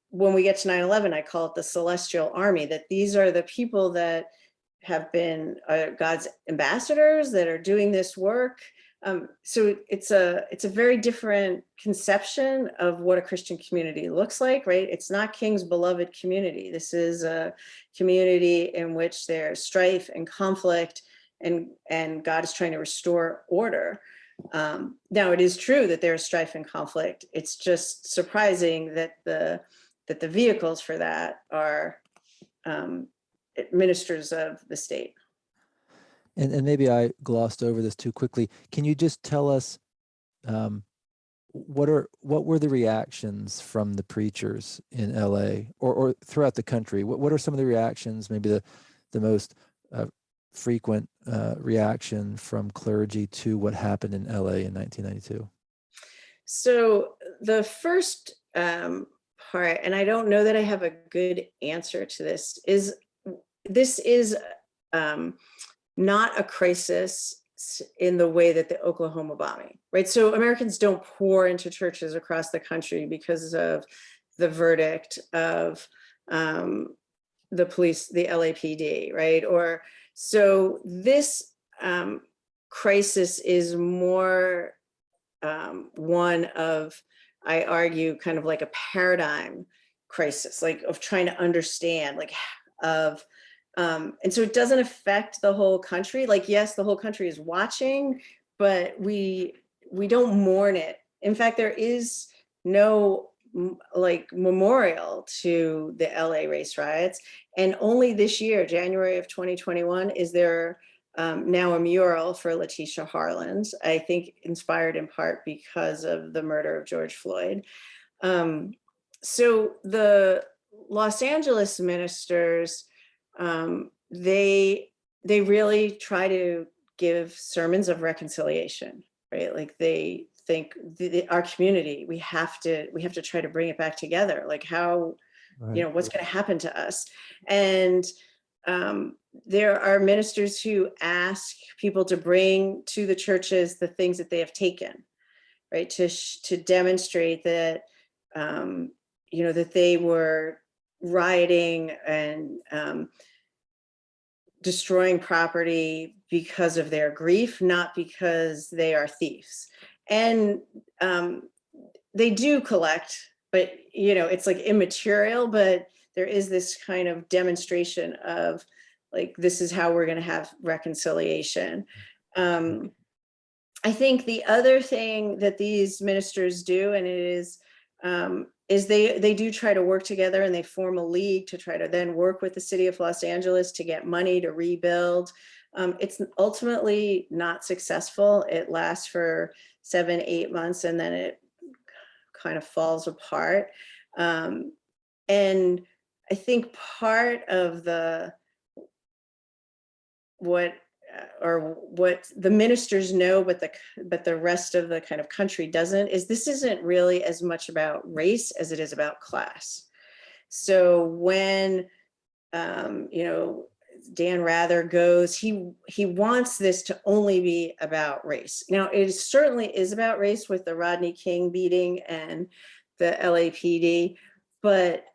when we get to 9/11, I call it the celestial army, that these are the people that have been God's ambassadors that are doing this work. So it's a very different conception of what a Christian community looks like, right? It's not King's beloved community. This is a community in which there's strife and conflict, and God is trying to restore order. Now, it is true that there's strife and conflict. It's just surprising that the vehicles for that are ministers of the state. And maybe I glossed over this too quickly. Can you just tell us what were the reactions from the preachers in LA or throughout the country? What are some of the reactions, maybe the most frequent reaction from clergy to what happened in LA in 1992? So the first part, and I don't know that I have a good answer to this is not a crisis in the way that the Oklahoma bombing, right? So Americans don't pour into churches across the country because of the verdict of the police, the LAPD, right? Or so this crisis is more one of, I argue, kind of like a paradigm crisis, like of trying to understand, like of, and so it doesn't affect the whole country. Like, yes, the whole country is watching, but we don't mourn it. In fact, there is no like memorial to the LA race riots. And only this year, January of 2021, is there now a mural for Letitia Harlan's, I think inspired in part because of the murder of George Floyd. So the Los Angeles ministers, they really try to give sermons of reconciliation, right? Like they think our community, we have to try to bring it back together. Like how, Right. what's going to happen to us? And there are ministers who ask people to bring to the churches the things that they have taken, right? To demonstrate that, that they were rioting and destroying property because of their grief, not because they are thieves. And they do collect, but it's like immaterial, but there is this kind of demonstration of like, this is how we're going to have reconciliation. I think the other thing that these ministers do, and it is they do try to work together, and they form a league to try to then work with the city of Los Angeles to get money to rebuild. It's ultimately not successful. It lasts for 7-8 months, and then it kind of falls apart. And I think part of what the ministers know, but the rest of the kind of country doesn't, is this isn't really as much about race as it is about class. So when Dan Rather goes, he wants this to only be about race. Now, it certainly is about race with the Rodney King beating and the LAPD, but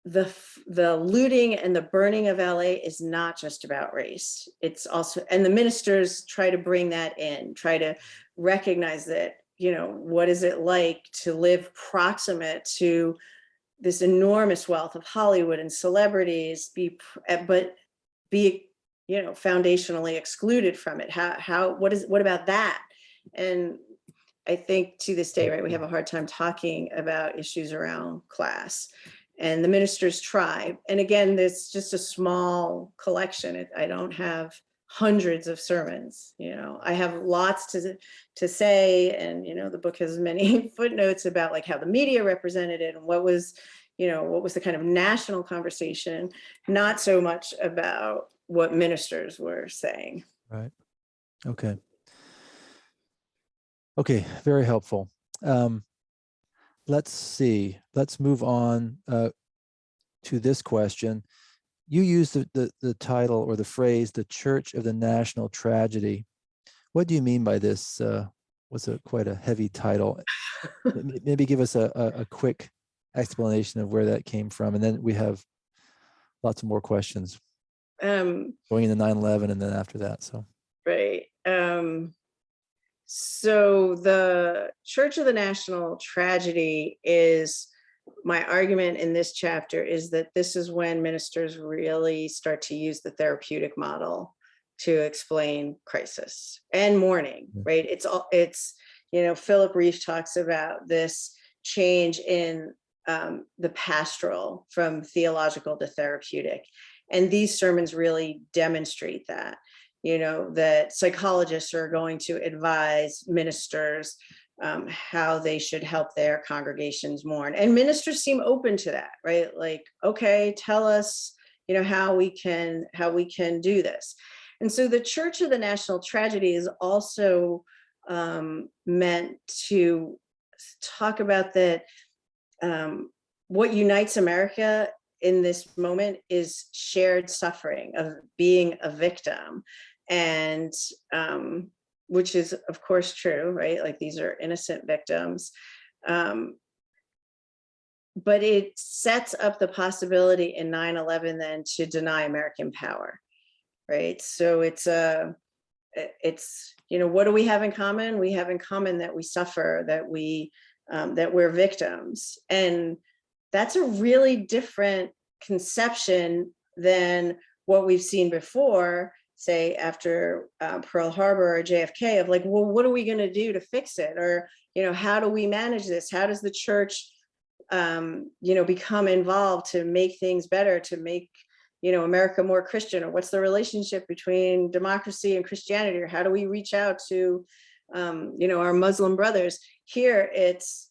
the looting and the burning of LA is not just about race. It's also, and the ministers try to bring that in, try to recognize that, what is it like to live proximate to this enormous wealth of Hollywood and celebrities, but be foundationally excluded from it. What about that? And I think to this day, right, we have a hard time talking about issues around class, and the ministers try. And again, there's just a small collection. I don't have hundreds of sermons. I have lots to say, and the book has many footnotes about like how the media represented it and what was the kind of national conversation, not so much about what ministers were saying. Right. Okay. Okay, very helpful. Let's see. Let's move on to this question. You used the title or the phrase, the Church of the National Tragedy. What do you mean by this? Was quite a heavy title. Maybe give us a quick explanation of where that came from, and then we have lots of more questions going into 9/11 and then after that. So right. So the Church of the National Tragedy is, my argument in this chapter is that this is when ministers really start to use the therapeutic model to explain crisis and mourning, right? It's Philip Reef talks about this change in the pastoral from theological to therapeutic. And these sermons really demonstrate that. That psychologists are going to advise ministers how they should help their congregations mourn. And ministers seem open to that, right? Like, okay, tell us, how we can do this. And so the Church of the National Tragedy is also meant to talk about that what unites America in this moment is shared suffering of being a victim. And which is, of course, true, right? Like these are innocent victims. But it sets up the possibility in 9/11 then to deny American power, right? So it's what do we have in common? We have in common that we suffer, that we're victims. And that's a really different conception than what we've seen before, say after Pearl Harbor or JFK, of like, well, what are we going to do to fix it? Or, how do we manage this? How does the church, become involved to make things better, to make, America more Christian? Or what's the relationship between democracy and Christianity? Or how do we reach out to, our Muslim brothers? Here, it's,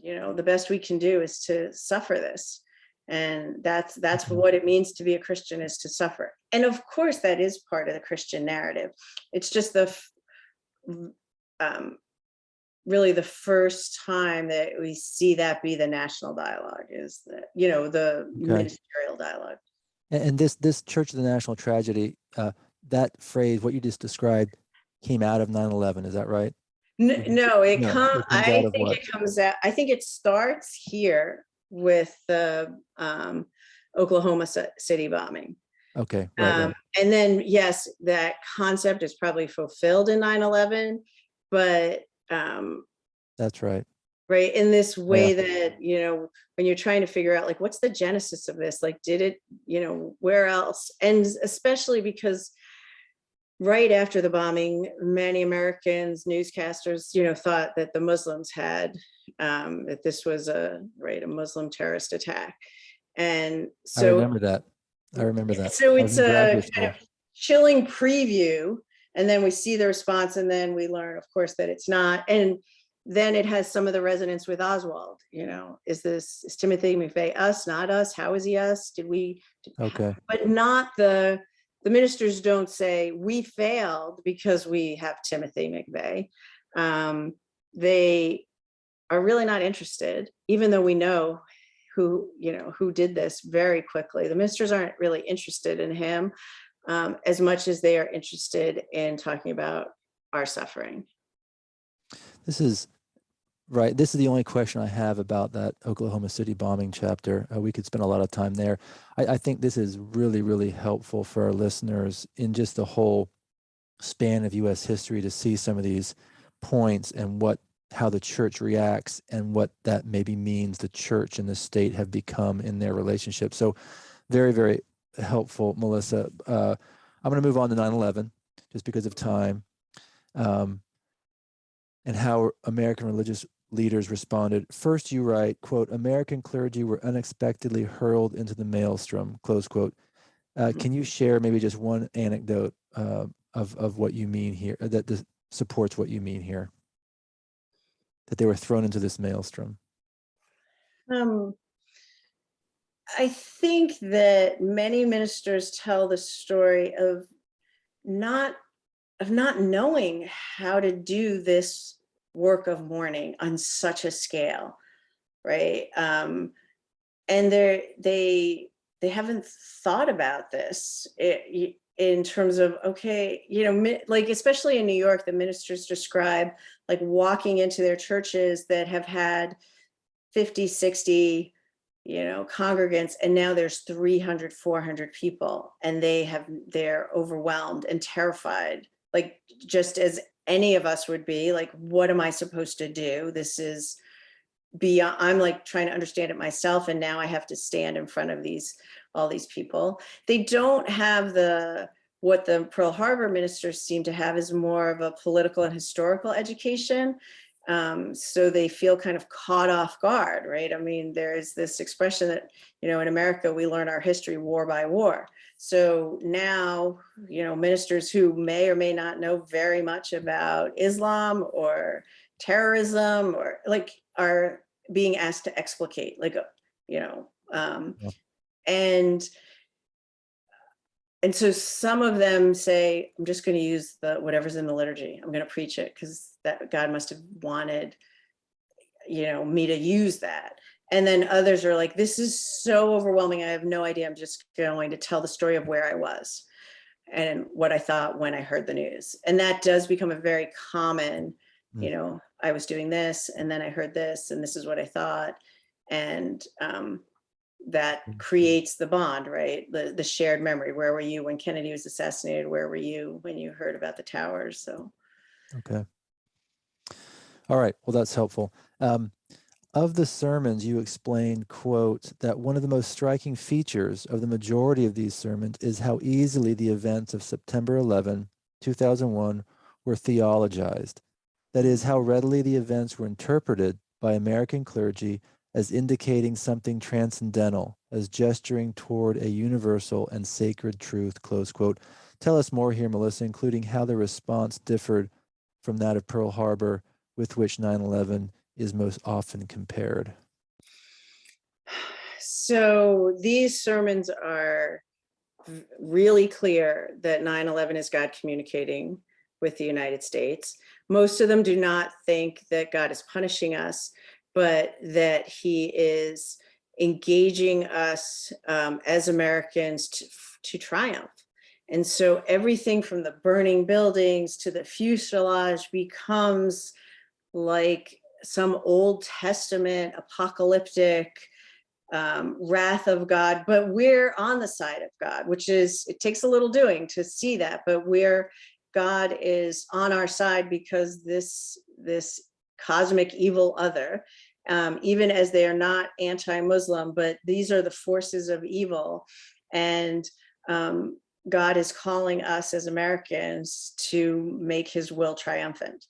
the best we can do is to suffer this. And that's what it means to be a Christian, is to suffer. And of course, that is part of the Christian narrative. It's just really the first time that we see that be the national dialogue, is the ministerial dialogue. And this Church of the National Tragedy, that phrase, what you just described, came out of 9/11. Is that right? No, it comes. I think it comes out. I think it starts here with the Oklahoma City bombing. Okay. Right. And then, yes, that concept is probably fulfilled in 9/11, but that's right. Right. In this way that, when you're trying to figure out, like, what's the genesis of this? Like, did it, where else? And especially because right after the bombing, many Americans, newscasters, thought that the Muslims had, that this was a Muslim terrorist attack. And so I remember that. So it's a kind of chilling preview. And then we see the response, and then we learn, of course, that it's not. And then it has some of the resonance with Oswald. Is Timothy McVeigh us, not us? How is he us? Okay. But not the ministers don't say we failed because we have Timothy McVeigh. They are really not interested, even though we know who did this very quickly. The ministers aren't really interested in him as much as they are interested in talking about our suffering. This is right. This is the only question I have about that Oklahoma City bombing chapter. We could spend a lot of time there. I think this is really, really helpful for our listeners in just the whole span of U.S. history to see some of these points and how the church reacts and what that maybe means the church and the state have become in their relationship. So very, very helpful, Melissa. I'm going to move on to 9/11 just because of time. And how American religious leaders responded. First, you write, quote, American clergy were unexpectedly hurled into the maelstrom, close quote. Can you share maybe just one anecdote of what you mean here, that this supports what you mean here, that they were thrown into this maelstrom? Um, I think that many ministers tell the story not not knowing how to do this work of mourning on such a scale, right? And they haven't thought about this in terms of, okay, like especially in New York, the ministers describe like walking into their churches that have had 50, 60, congregants, and now there's 300, 400 people, and they're overwhelmed and terrified, like just as any of us would be, like, what am I supposed to do? This is beyond, I'm like trying to understand it myself, and now I have to stand in front of all these people. They don't have what the Pearl Harbor ministers seem to have is more of a political and historical education. So they feel kind of caught off guard, right? I mean, there's this expression that, in America, we learn our history war by war. So now, ministers who may or may not know very much about Islam or terrorism or like are being asked to explicate, like, Yeah. and so some of them say, I'm just going to use whatever's in the liturgy. I'm going to preach it because that God must have wanted, me to use that. And then others are like, this is so overwhelming. I have no idea. I'm just going to tell the story of where I was and what I thought when I heard the news. And that does become a very common, I was doing this and then I heard this and this is what I thought. And that creates the bond, right? The shared memory. Where were you when Kennedy was assassinated? Where were you when you heard about the towers? So, Okay. All right. Well, that's helpful. Of the sermons, you explained, quote, that one of the most striking features of the majority of these sermons is how easily the events of September 11, 2001 were theologized. That is, how readily the events were interpreted by American clergy as indicating something transcendental, as gesturing toward a universal and sacred truth, close quote. Tell us more here, Melissa, including how the response differed from that of Pearl Harbor, with which 9/11 is most often compared. so these sermons are really clear that 9/11 is God communicating with the United States. Most of them do not think that God is punishing us, but that he is engaging us as Americans to triumph. And so everything from the burning buildings to the fuselage becomes like some Old Testament apocalyptic wrath of God, but we're on the side of God, which is, it takes a little doing to see that, but God is on our side because this cosmic evil other, even as they are not anti-Muslim, but these are the forces of evil. And God is calling us as Americans to make his will triumphant.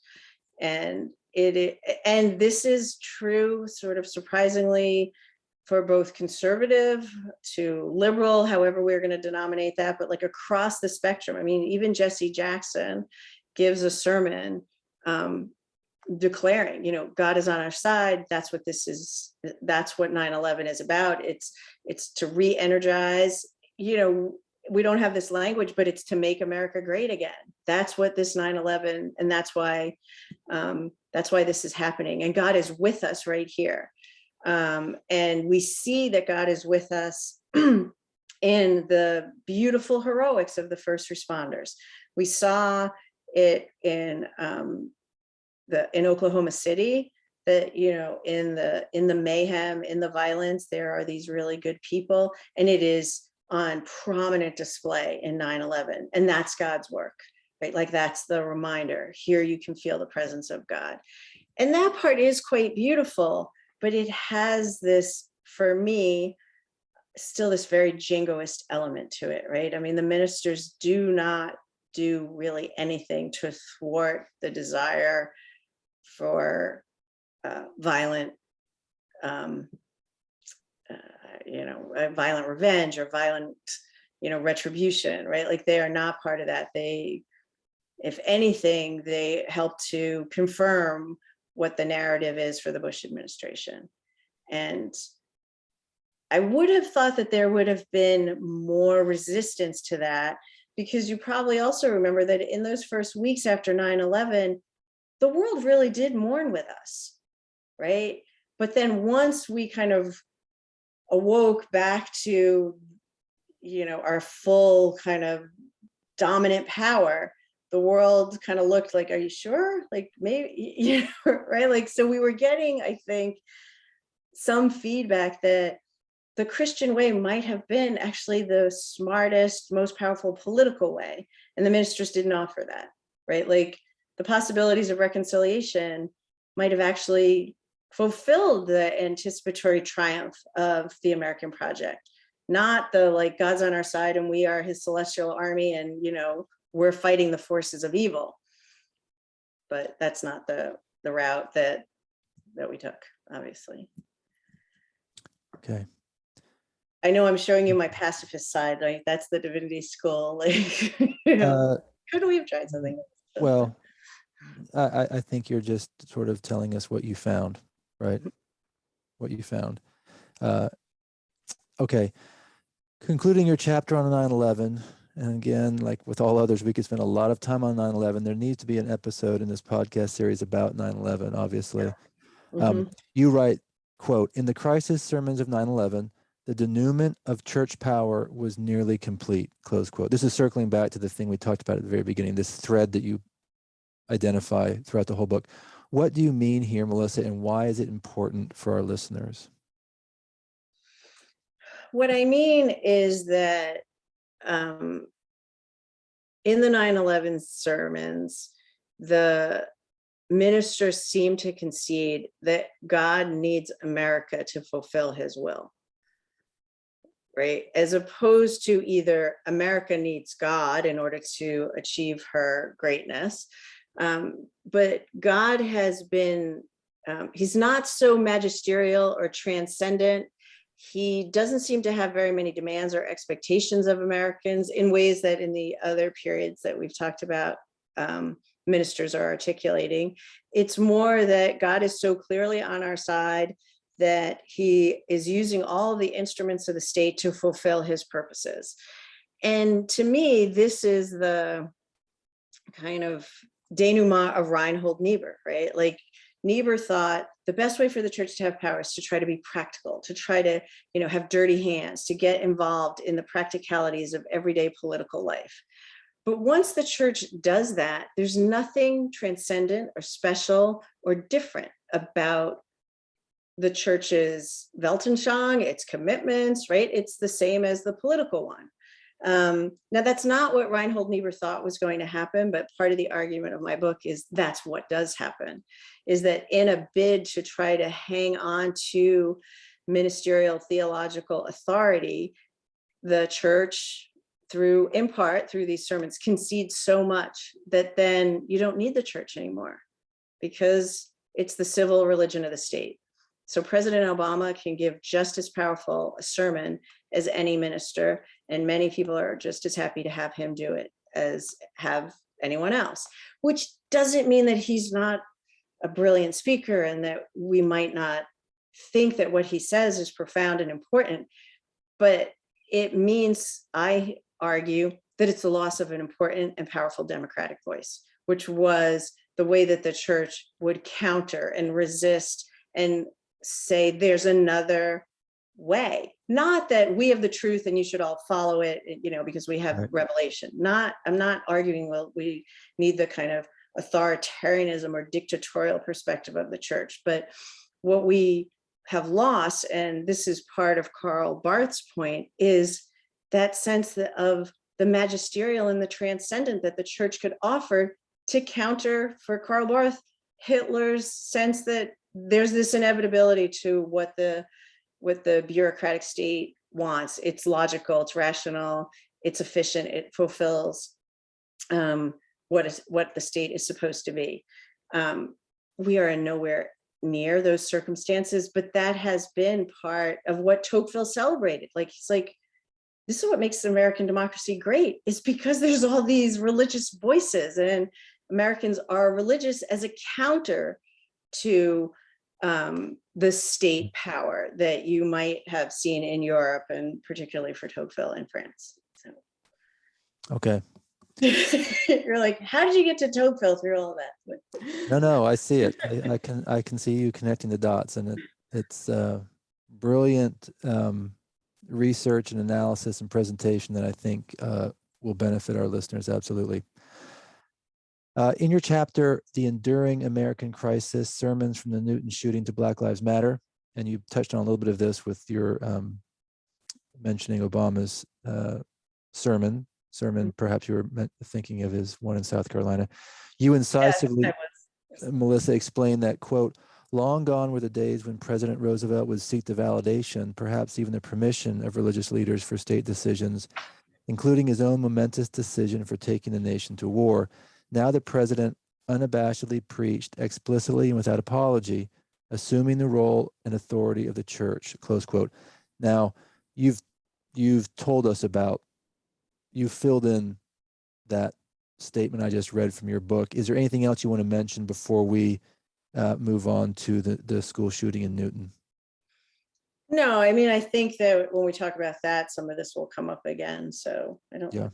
And and this is true, sort of surprisingly, for both conservative to liberal, however we're going to denominate that, but like across the spectrum. I mean, even Jesse Jackson gives a sermon declaring, God is on our side. That's what this is. That's what 9/11 is about. It's to re-energize, we don't have this language, but it's to make America great again. That's what this 9/11, and that's why this is happening. And God is with us right here. And we see that God is with us in the beautiful heroics of the first responders. We saw it in Oklahoma City, that in the mayhem, in the violence, there are these really good people, and it is on prominent display in 9/11, and that's God's work, right? Like that's the reminder. Here you can feel the presence of God, and that part is quite beautiful. But it has this, for me, still this very jingoist element to it, right? I mean, the ministers do not do really anything to thwart the desire for violent, violent revenge or violent retribution, right? Like they are not part of that. They, if anything, they help to confirm what the narrative is for the Bush administration. And I would have thought that there would have been more resistance to that, because you probably also remember that in those first weeks after 9/11, the world really did mourn with us, right? But then once we kind of awoke back to, our full kind of dominant power, the world kind of looked like, are you sure? Like maybe, right? Like, so we were getting, I think, some feedback that the Christian way might have been actually the smartest, most powerful political way. And the ministers didn't offer that, right? Like the possibilities of reconciliation might have actually fulfilled the anticipatory triumph of the American project, not the like God's on our side and we are his celestial army and, we're fighting the forces of evil. But that's not the route that we took, obviously. Okay. I know I'm showing you my pacifist side, like that's the divinity school. Like, could we have tried something else? Well, I think you're just sort of telling us what you found, right? What you found. Okay. Concluding your chapter on 9/11, and again, like with all others, we could spend a lot of time on 9/11. There needs to be an episode in this podcast series about 9/11, obviously. Yeah. Mm-hmm. You write, quote, in the crisis sermons of 9/11, the denouement of church power was nearly complete, close quote. This is circling back to the thing we talked about at the very beginning, this thread that you identify throughout the whole book. What do you mean here, Melissa, and why is it important for our listeners? What I mean is that in the 9/11 sermons, the ministers seem to concede that God needs America to fulfill his will, right? As opposed to either America needs God in order to achieve her greatness. But God has been, he's not so magisterial or transcendent. He doesn't seem to have very many demands or expectations of Americans in ways that in the other periods that we've talked about, ministers are articulating. It's more that God is so clearly on our side that he is using all of the instruments of the state to fulfill his purposes. And to me, this is the kind of denouement of Reinhold Niebuhr, right? Like Niebuhr thought the best way for the church to have power is to try to be practical, to try to, have dirty hands, to get involved in the practicalities of everyday political life. But once the church does that, there's nothing transcendent or special or different about the church's Weltanschauung, its commitments, right? It's the same as the political one. Now, that's not what Reinhold Niebuhr thought was going to happen, but part of the argument of my book is that's what does happen, is that in a bid to try to hang on to ministerial theological authority, the church, in part through these sermons, concedes so much that then you don't need the church anymore because it's the civil religion of the state. So President Obama can give just as powerful a sermon as any minister, and many people are just as happy to have him do it as have anyone else, which doesn't mean that he's not a brilliant speaker and that we might not think that what he says is profound and important, but it means, I argue, that it's the loss of an important and powerful democratic voice, which was the way that the church would counter and resist and say there's another way, not that we have the truth and you should all follow it, because we have revelation. I'm not arguing, well, we need the kind of authoritarianism or dictatorial perspective of the church, but what we have lost, and this is part of Karl Barth's point, is that sense of the magisterial and the transcendent that the church could offer to counter, for Karl Barth, Hitler's sense that there's this inevitability to what the bureaucratic state wants. It's logical, it's rational, it's efficient, it fulfills what the state is supposed to be. We are in nowhere near those circumstances, but that has been part of what Tocqueville celebrated. Like, he's like, this is what makes American democracy great. It's because there's all these religious voices, and Americans are religious as a counter to the state power that you might have seen in Europe, and particularly for Tocqueville in France. So. Okay. You're like, how did you get to Tocqueville through all that? No, I see it. I can see you connecting the dots, and it's brilliant research and analysis and presentation that I think will benefit our listeners. Absolutely. In your chapter, The Enduring American Crisis, Sermons from the Newton Shooting to Black Lives Matter, and you touched on a little bit of this with your mentioning Obama's sermon, perhaps you were thinking of his one in South Carolina. You incisively, Yes. Melissa, explained that, quote, long gone were the days when President Roosevelt would seek the validation, perhaps even the permission of religious leaders for state decisions, including his own momentous decision for taking the nation to war. Now the president unabashedly preached explicitly and without apology, assuming the role and authority of the church, close quote. Now, you've told us about, you filled in that statement I just read from your book. Is there anything else you want to mention before we move on to the school shooting in Newton? No, I mean, I think that when we talk about that, some of this will come up again. So I don't. Yeah.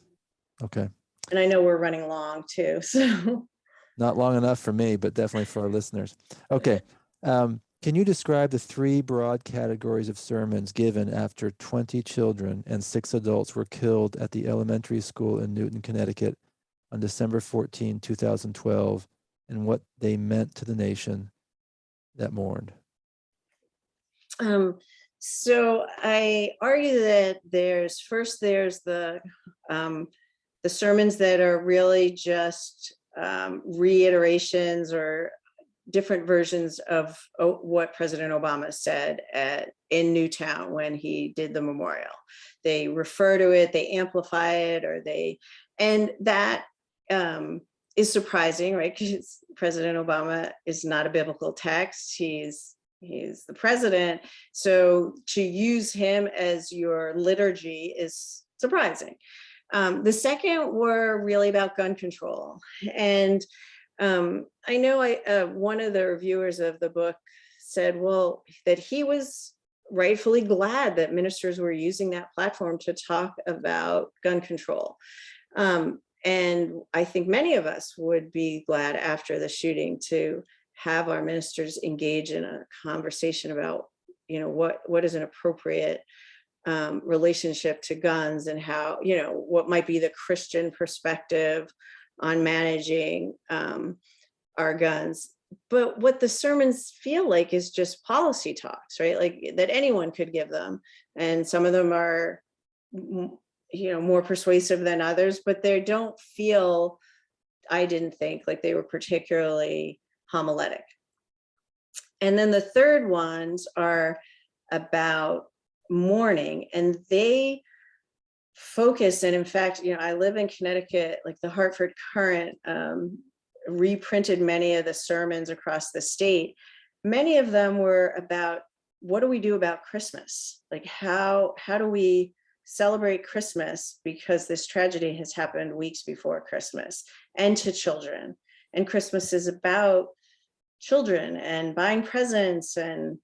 Okay. And I know we're running long too. So not long enough for me, but definitely for our listeners. Okay. Can you describe the three broad categories of sermons given after 20 children and 6 adults were killed at the elementary school in Newton, Connecticut on December 14, 2012, and what they meant to the nation that mourned? So I argue that there's the sermons that are really just reiterations or different versions of what President Obama said in Newtown when he did the memorial. They refer to it, they amplify it, and that is surprising, right? Because President Obama is not a biblical text. He's the president. So to use him as your liturgy is surprising. The second were really about gun control. And I know one of the reviewers of the book said, well, that he was rightfully glad that ministers were using that platform to talk about gun control. And I think many of us would be glad after the shooting to have our ministers engage in a conversation about, what is an appropriate relationship to guns, and how, what might be the Christian perspective on managing our guns. But what the sermons feel like is just policy talks, right? Like that anyone could give them. And some of them are, more persuasive than others, but they don't feel, I didn't think like they were particularly homiletic. And then the third ones are about mourning, and they focus. And in fact, I live in Connecticut, like the Hartford Courant reprinted many of the sermons across the state. Many of them were about, what do we do about Christmas? Like how do we celebrate Christmas, because this tragedy has happened weeks before Christmas, and to children. And Christmas is about children and buying presents, and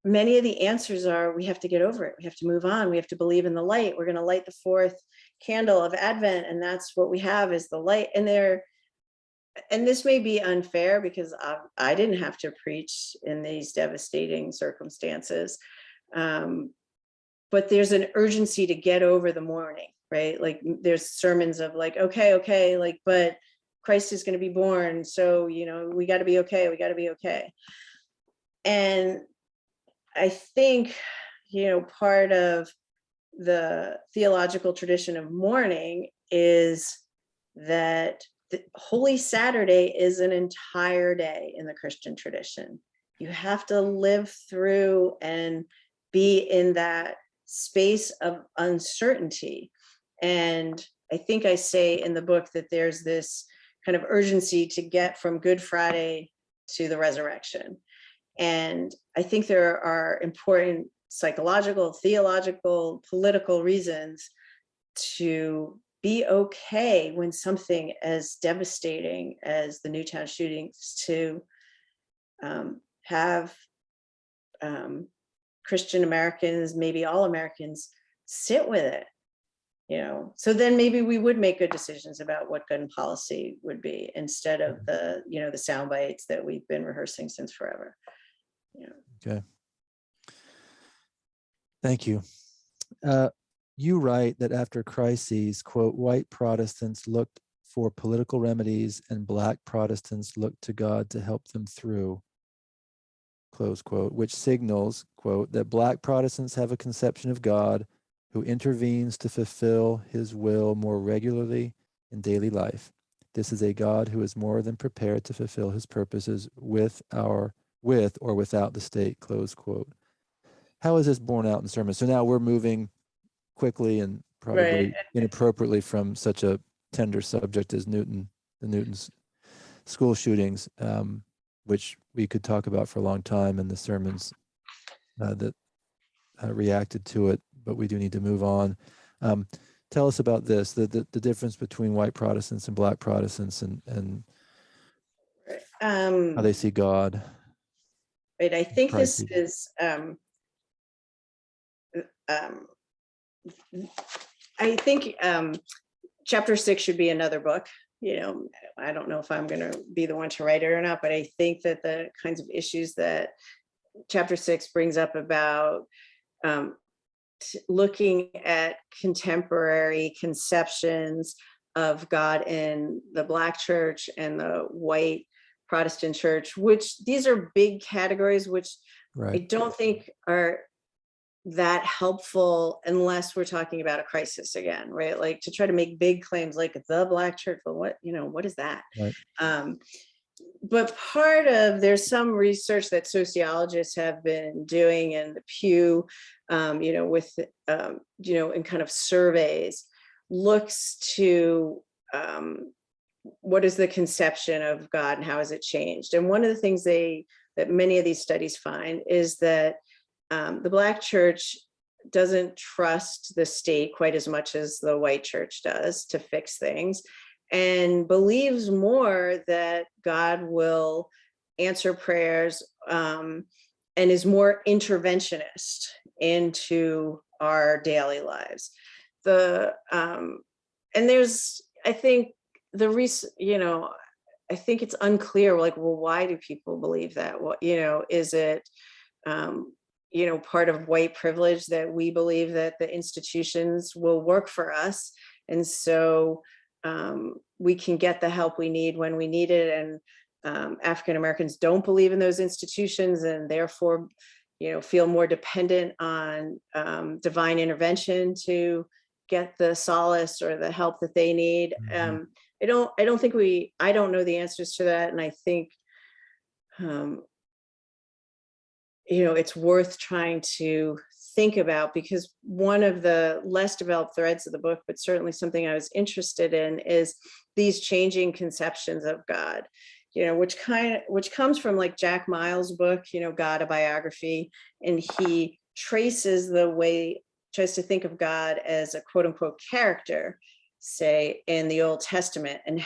many of the answers are, we have to get over it. We have to move on. We have to believe in the light. We're going to light the fourth candle of Advent, and that's what we have is the light. And this may be unfair because I didn't have to preach in these devastating circumstances. But there's an urgency to get over the mourning, right? Like there's sermons of like, okay, like, but Christ is going to be born. So, we got to be okay. We got to be okay. And I think, part of the theological tradition of mourning is that Holy Saturday is an entire day in the Christian tradition. You have to live through and be in that space of uncertainty. And I think I say in the book that there's this kind of urgency to get from Good Friday to the resurrection. And I think there are important psychological, theological, political reasons to be okay when something as devastating as the Newtown shootings, to have Christian Americans, maybe all Americans, sit with it, so then maybe we would make good decisions about what gun policy would be, instead of the sound bites that we've been rehearsing since forever. Okay. Thank you. You write that after crises, quote, white Protestants looked for political remedies and Black Protestants looked to God to help them through, close quote, which signals, quote, that Black Protestants have a conception of God who intervenes to fulfill his will more regularly in daily life. This is a God who is more than prepared to fulfill his purposes with or without the state, close quote. How is this borne out in sermons? So now we're moving quickly and probably Right. inappropriately from such a tender subject as Newton's school shootings, which we could talk about for a long time, and the sermons that reacted to it, but we do need to move on. Tell us about this, the difference between white Protestants and Black Protestants, and how they see God. Right. I think this Crises. is, I think chapter 6 should be another book. I don't know if I'm going to be the one to write it or not, but I think that the kinds of issues that chapter 6 brings up about looking at contemporary conceptions of God in the Black church and the white Protestant church, which these are big categories, which I don't think are that helpful unless we're talking about a crisis again, right? Like, to try to make big claims like the Black church, well, what is that? Right. But there's some research that sociologists have been doing in the Pew, with, in kind of surveys, looks to what is the conception of God and how has it changed? And one of the things that many of these studies find is that the Black church doesn't trust the state quite as much as the white church does to fix things, and believes more that God will answer prayers, and is more interventionist into our daily lives. And there's, I think, I think it's unclear, like, well, why do people believe that? Is it, part of white privilege that we believe that the institutions will work for us, and so we can get the help we need when we need it, and African Americans don't believe in those institutions, and therefore feel more dependent on divine intervention to get the solace or the help that they need. Mm-hmm. I don't know the answers to that, and I think it's worth trying to think about, because one of the less developed threads of the book, but certainly something I was interested in, is these changing conceptions of God, which comes from, like, Jack Miles' book, God, a Biography, and he tries to think of God as a quote unquote character, say, in the Old Testament, and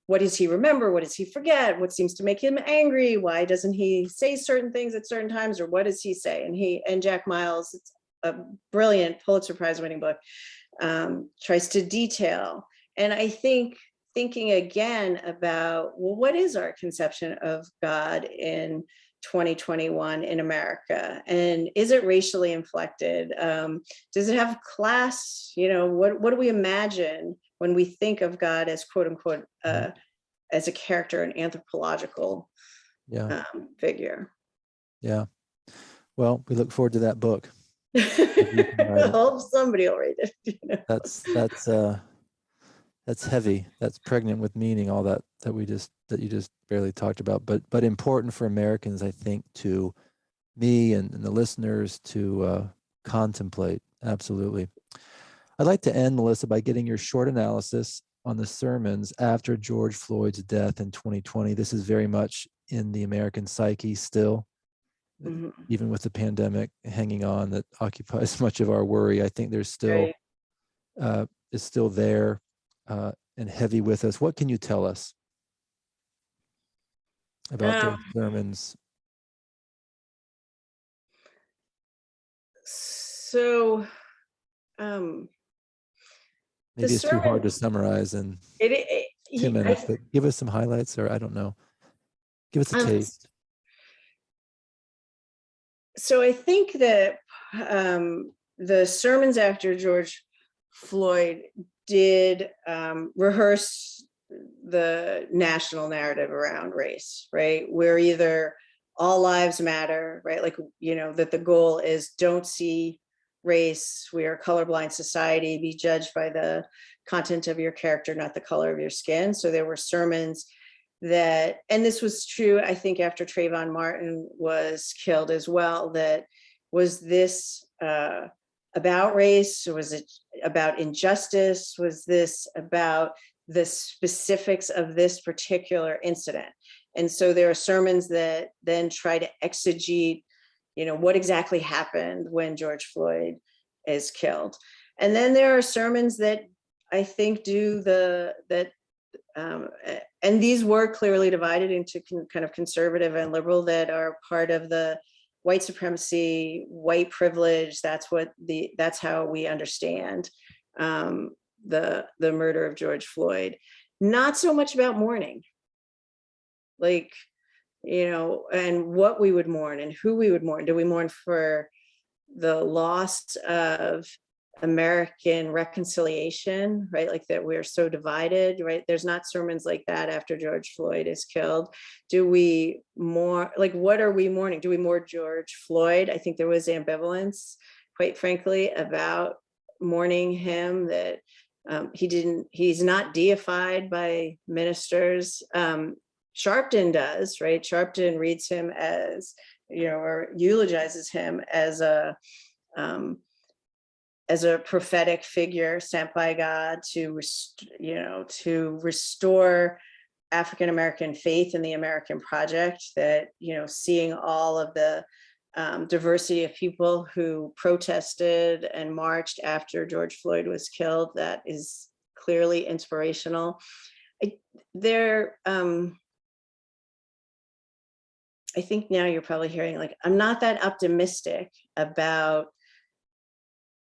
what does he remember? What does he forget? What seems to make him angry? Why doesn't he say certain things at certain times? Or what does he say? And Jack Miles, it's a brilliant Pulitzer Prize winning book, tries to detail. And I think thinking again about, well, what is our conception of God in 2021 in America? And is it racially inflected? Does it have class? What do we imagine when we think of God as quote unquote, as a character, an anthropological figure? Yeah. Well, we look forward to that book. I hope somebody will read it. That's heavy. That's pregnant with meaning. All that you just barely talked about, but important for Americans, I think, to me and the listeners to contemplate. Absolutely. I'd like to end, Melissa, by getting your short analysis on the sermons after George Floyd's death in 2020. This is very much in the American psyche still, Mhm. even with the pandemic hanging on that occupies much of our worry. I think there's still Right. is still there and heavy with us. What can you tell us about those Um, sermons? so um, the Maybe it's too hard sermon, to summarize in it, 2 minutes, but give us some highlights, or I don't know, give us a um, taste. so I think that the sermons after George Floyd did rehearse the national narrative around race, right? Where either all lives matter, right? Like, that the goal is don't see race. We are a colorblind society. Be judged by the content of your character, not the color of your skin. So there were sermons that, and this was true, I think, after Trayvon Martin was killed as well, that was this about race? Was it about injustice? Was this about the specifics of this particular incident? And so there are sermons that then try to exegete, what exactly happened when George Floyd is killed. And then there are sermons that I think do and these were clearly divided into kind of conservative and liberal, that are part of the white supremacy, white privilege. That's how we understand the murder of George Floyd. Not so much about mourning, like, and what we would mourn and who we would mourn. Do we mourn for the loss of American reconciliation, right? Like that we're so divided, right? There's not sermons like that after George Floyd is killed. Do we mourn, like, what are we mourning? Do we mourn George Floyd? I think there was ambivalence, quite frankly, about mourning him, that he's not deified by ministers. Sharpton does, right? Sharpton reads him as, or eulogizes him as a prophetic figure sent by God to restore African American faith in the American project. That, seeing all of the diversity of people who protested and marched after George Floyd was killed, that is clearly inspirational. I think now you're probably hearing, like, I'm not that optimistic about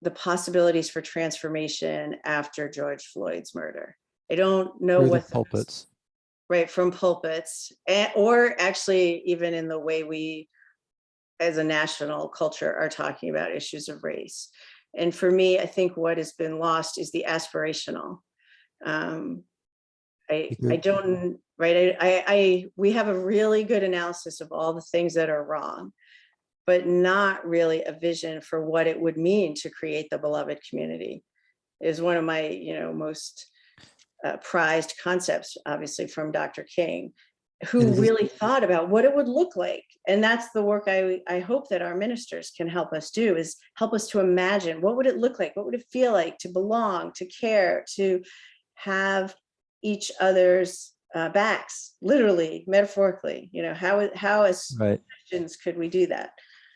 the possibilities for transformation after George Floyd's murder. I don't know Through the what pulpits. right, from pulpits, or actually even in the way we as a national culture are talking about issues of race. And for me, I think what has been lost is the aspirational. Um, I don't, right. We have a really good analysis of all the things that are wrong, but not really a vision for what it would mean to create the beloved community. Is one of my, most prized concepts, obviously, from Dr. King, who really thought about what it would look like. And that's the work I hope that our ministers can help us do, is help us to imagine, what would it look like? What would it feel like to belong, to care, to have each other's backs, literally, metaphorically? How as right. Christians could we do that?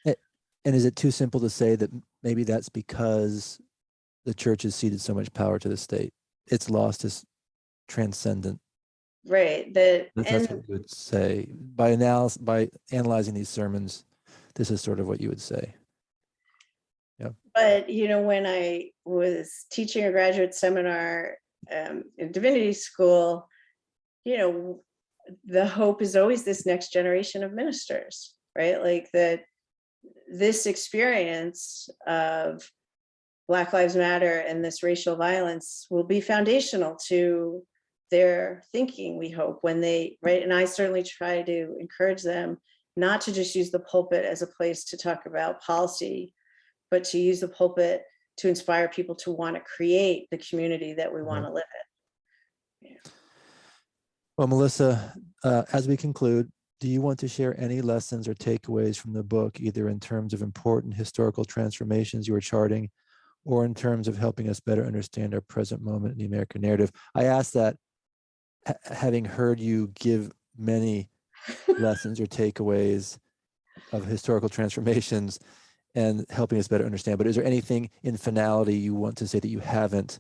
And is it too simple to say that maybe that's because the church has ceded so much power to the state? It's lost its transcendent. Right. That's what you would say. By analyzing these sermons, this is sort of what you would say. Yeah. But, when I was teaching a graduate seminar in divinity school, the hope is always this next generation of ministers, right? Like that this experience of Black Lives Matter and this racial violence will be foundational to their thinking, we hope, when they, right? And I certainly try to encourage them not to just use the pulpit as a place to talk about policy, but to use the pulpit to inspire people to want to create the community that we want to live in. Yeah. Well, Melissa, as we conclude, do you want to share any lessons or takeaways from the book, either in terms of important historical transformations you are charting, or in terms of helping us better understand our present moment in the American narrative? I ask that having heard you give many lessons or takeaways of historical transformations and helping us better understand. But is there anything in finality you want to say that you haven't?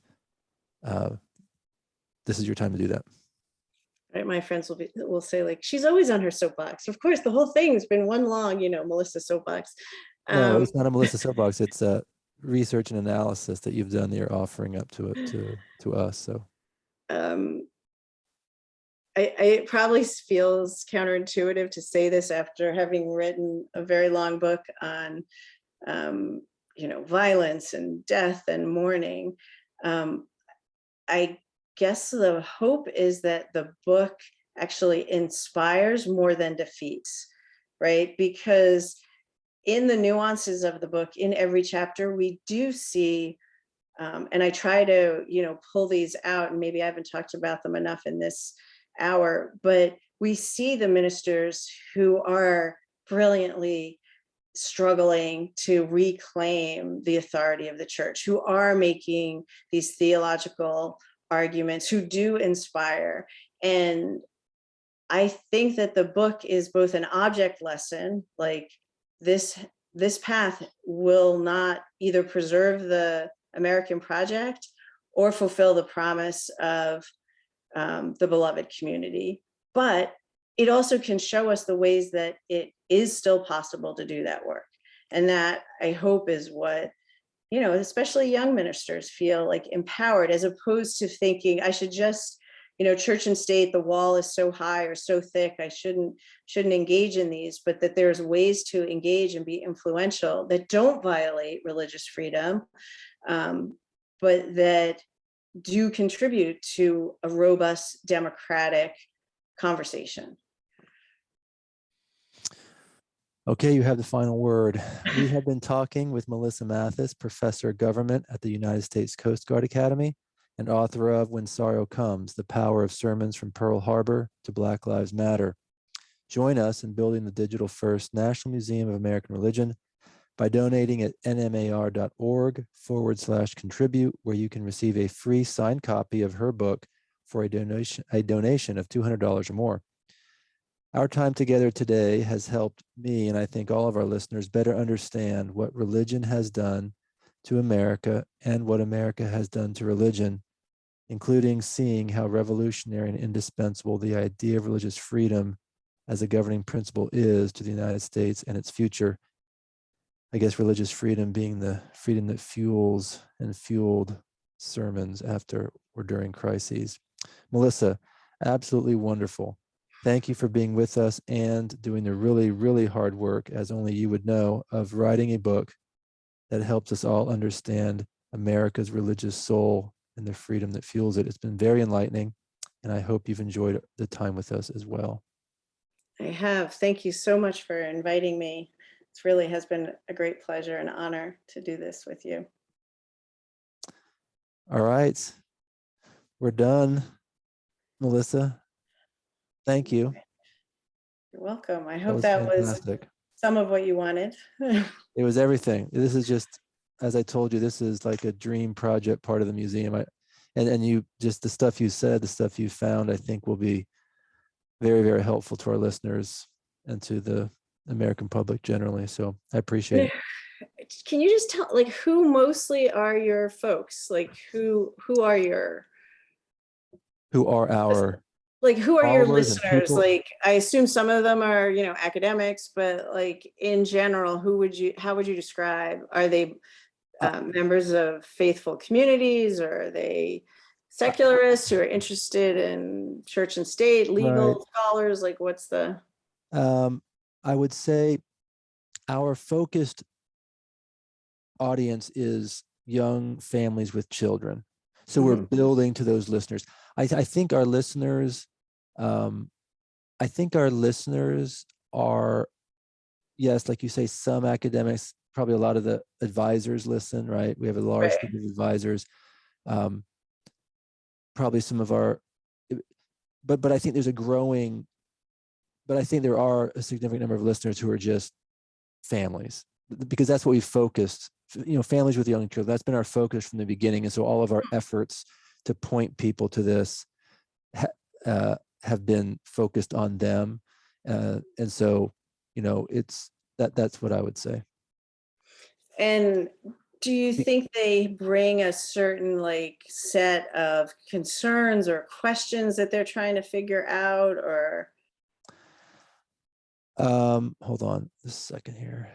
This is your time to do that. Right, my friends will say, like, she's always on her soapbox. Of course, the whole thing's been one long, Melissa soapbox. No, it's not a Melissa soapbox. It's a research and analysis that you've done that you're offering up to us. So it probably feels counterintuitive to say this after having written a very long book on violence and death and mourning. I guess the hope is that the book actually inspires more than defeats, right? Because in the nuances of the book, in every chapter, we do see, and I try to, pull these out, and maybe I haven't talked about them enough in this hour, but we see the ministers who are brilliantly struggling to reclaim the authority of the church, who are making these theological arguments, who do inspire. And I think that the book is both an object lesson, like this path will not either preserve the American project or fulfill the promise of the beloved community, but it also can show us the ways that it is still possible to do that work. And that, I hope, is what, especially young ministers feel like empowered, as opposed to thinking I should just, church and state, the wall is so high or so thick, I shouldn't engage in these, but that there's ways to engage and be influential that don't violate religious freedom, but that do contribute to a robust democratic conversation. okay, you have the final word. We have been talking with Melissa Matthes, professor of government at the United States Coast Guard Academy and author of When Sorrow Comes, The Power of Sermons from Pearl Harbor to Black Lives Matter. Join us in building the digital first National Museum of American Religion by donating at nmar.org/contribute, where you can receive a free signed copy of her book for a donation of $200 or more. Our time together today has helped me, and I think all of our listeners, better understand what religion has done to America and what America has done to religion, including seeing how revolutionary and indispensable the idea of religious freedom as a governing principle is to the United States and its future. I guess religious freedom being the freedom that fuels and fueled sermons after or during crises. Melissa, absolutely wonderful. Thank you for being with us and doing the really, really hard work, as only you would know, of writing a book that helps us all understand America's religious soul and the freedom that fuels it. It's been very enlightening, and I hope you've enjoyed the time with us as well. I have. Thank you so much for inviting me. It really has been a great pleasure and honor to do this with you. All right. We're done, Melissa. Thank you. You're welcome. I hope that was some of what you wanted. It was everything. This is just, as I told you, this is like a dream project part of the museum. And you, just the stuff you said, the stuff you found, I think will be very, very helpful to our listeners and to the American public generally. So I appreciate it. Can you just tell, like, who mostly are your folks? Like, who are our listeners? Like, I assume some of them are, academics, but like in general, how would you describe? Are they members of faithful communities, or are they secularists who are interested in church and state, legal scholars? Like, what's the? I would say our focused audience is young families with children. So we're building to those listeners. I think our listeners, are, yes, like you say, some academics, probably a lot of the advisors listen, right? We have a large group of advisors. Probably some of our, but I think there are a significant number of listeners who are just families, because that's what we focused, families with young children. That's been our focus from the beginning. And so all of our efforts to point people to this have been focused on them. And so, it's that's what I would say. And do you think they bring a certain like set of concerns or questions that they're trying to figure out, or? Hold on a second here.